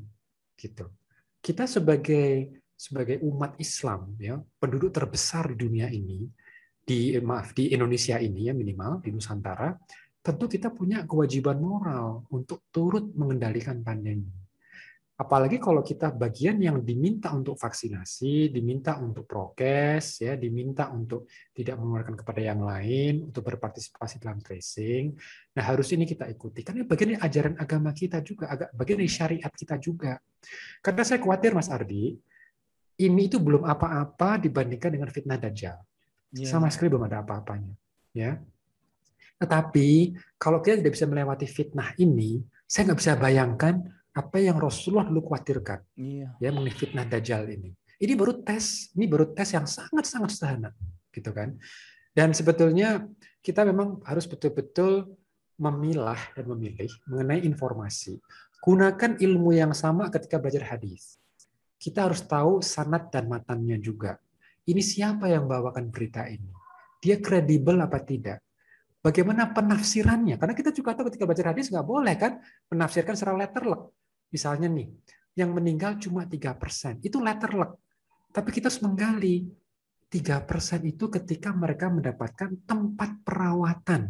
gitu. Kita sebagai umat Islam, ya, penduduk terbesar di dunia ini, di Indonesia ini ya, minimal di Nusantara, tentu kita punya kewajiban moral untuk turut mengendalikan pandemi. Apalagi kalau kita bagian yang diminta untuk vaksinasi, diminta untuk prokes, ya, diminta untuk tidak mengeluarkan kepada yang lain, untuk berpartisipasi dalam tracing. Nah, harus ini kita ikuti. Karena bagian dari ajaran agama kita juga, bagian dari syariat kita juga. Karena saya khawatir, Mas Ardi, ini itu belum apa-apa dibandingkan dengan fitnah Dajjal. Sama sekali belum ada apa-apanya. Ya. Tetapi kalau kita tidak bisa melewati fitnah ini, saya nggak bisa bayangkan apa yang Rasulullah dulu khawatirkan, ya, mengenai fitnah Dajjal ini. Ini baru tes yang sangat-sangat sederhana, gitu kan? Dan sebetulnya kita memang harus betul-betul memilah dan memilih mengenai informasi. Gunakan ilmu yang sama ketika belajar hadis. Kita harus tahu sanad dan matannya juga. Ini siapa yang bawakan berita ini? Dia kredibel apa tidak? Bagaimana penafsirannya? Karena kita juga tahu ketika baca hadis nggak boleh kan menafsirkan secara letterlek. Misalnya nih, yang meninggal cuma 3%, itu letterlek. Tapi kita harus menggali 3% itu ketika mereka mendapatkan tempat perawatan.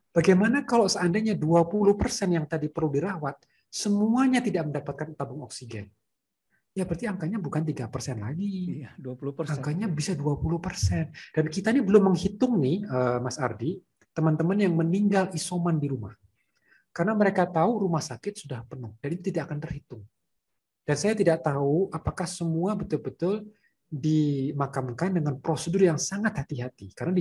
Bagaimana kalau seandainya 20% yang tadi perlu dirawat, semuanya tidak mendapatkan tabung oksigen? Ya berarti angkanya bukan 3% lagi. Iya, 20%. Angkanya bisa 20%. Dan kita ini belum menghitung nih, Mas Ardi, teman-teman yang meninggal isoman di rumah. Karena mereka tahu rumah sakit sudah penuh, jadi tidak akan terhitung. Dan saya tidak tahu apakah semua betul-betul dimakamkan dengan prosedur yang sangat hati-hati. Karena di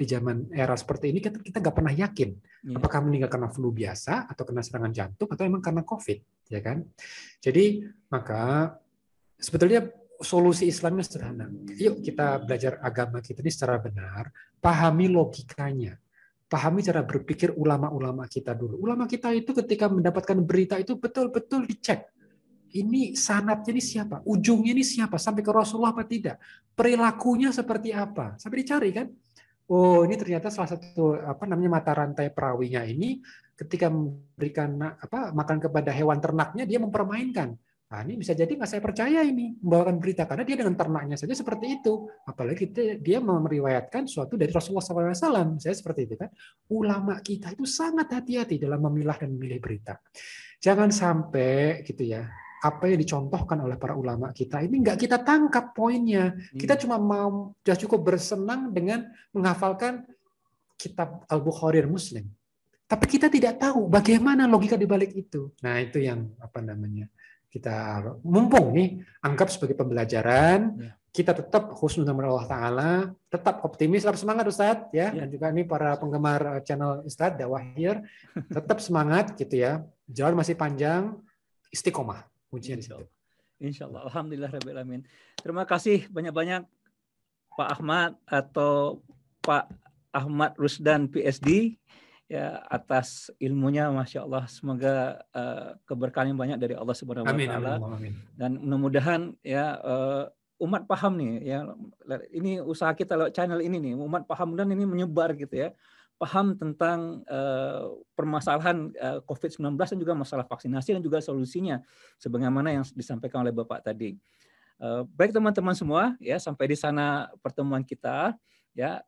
zaman era seperti ini kita nggak pernah yakin apakah meninggal karena flu biasa atau kena serangan jantung atau memang karena COVID, ya kan? Jadi maka sebetulnya solusi Islamnya sederhana. Yuk kita belajar agama kita ini secara benar, pahami logikanya. Pahami cara berpikir ulama-ulama kita dulu. Ulama kita itu ketika mendapatkan berita itu betul-betul dicek. Ini sanadnya ini siapa? Ujungnya ini siapa? Sampai ke Rasulullah apa tidak? Perilakunya seperti apa? Sampai dicari kan? Oh, ini ternyata salah satu mata rantai perawinya ini ketika memberikan makan kepada hewan ternaknya dia mempermainkan. Nah, ini bisa jadi nggak saya percaya ini membawakan berita karena dia dengan ternaknya saja seperti itu. Apalagi dia meriwayatkan suatu dari Rasulullah SAW. Saya seperti itu kan. Ulama kita itu sangat hati-hati dalam memilah dan memilih berita. Jangan sampai gitu ya. Apa yang dicontohkan oleh para ulama kita ini nggak kita tangkap poinnya. Kita cuma sudah cukup bersenang dengan menghafalkan kitab Al-Bukhari dan Muslim. Tapi kita tidak tahu bagaimana logika di balik itu. Nah, itu yang kita mumpung nih anggap sebagai pembelajaran, kita tetap husnuzon kepada Allah Ta'ala, tetap optimis, tetap semangat Ustadz, ya. Dan juga ini para penggemar channel Ustadz Dakwah Here, tetap semangat gitu ya. Jalan masih panjang, istiqomah. Kuncinya di situ. Insyaallah. Alhamdulillah. Terima kasih banyak-banyak Pak Ahmad atau Pak Ahmad Rusdan PhD. Ya, atas ilmunya, Masya Allah, semoga keberkahan yang banyak dari Allah Subhanahu Wa Taala. Dan mudah-mudahan ya umat paham nih, ya ini usaha kita lewat channel ini nih, umat paham dan ini menyebar gitu ya, paham tentang permasalahan COVID-19 dan juga masalah vaksinasi dan juga solusinya, sebagaimana yang disampaikan oleh Bapak tadi. Baik teman-teman semua, ya sampai di sana pertemuan kita. Ya,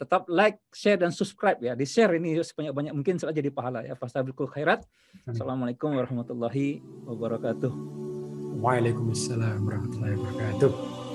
tetap like, share dan subscribe ya. Di share ini sebanyak-banyak mungkin setelah jadi pahala ya. Fastabiqul khairat. Assalamualaikum warahmatullahi wabarakatuh. Waalaikumsalam warahmatullahi wabarakatuh.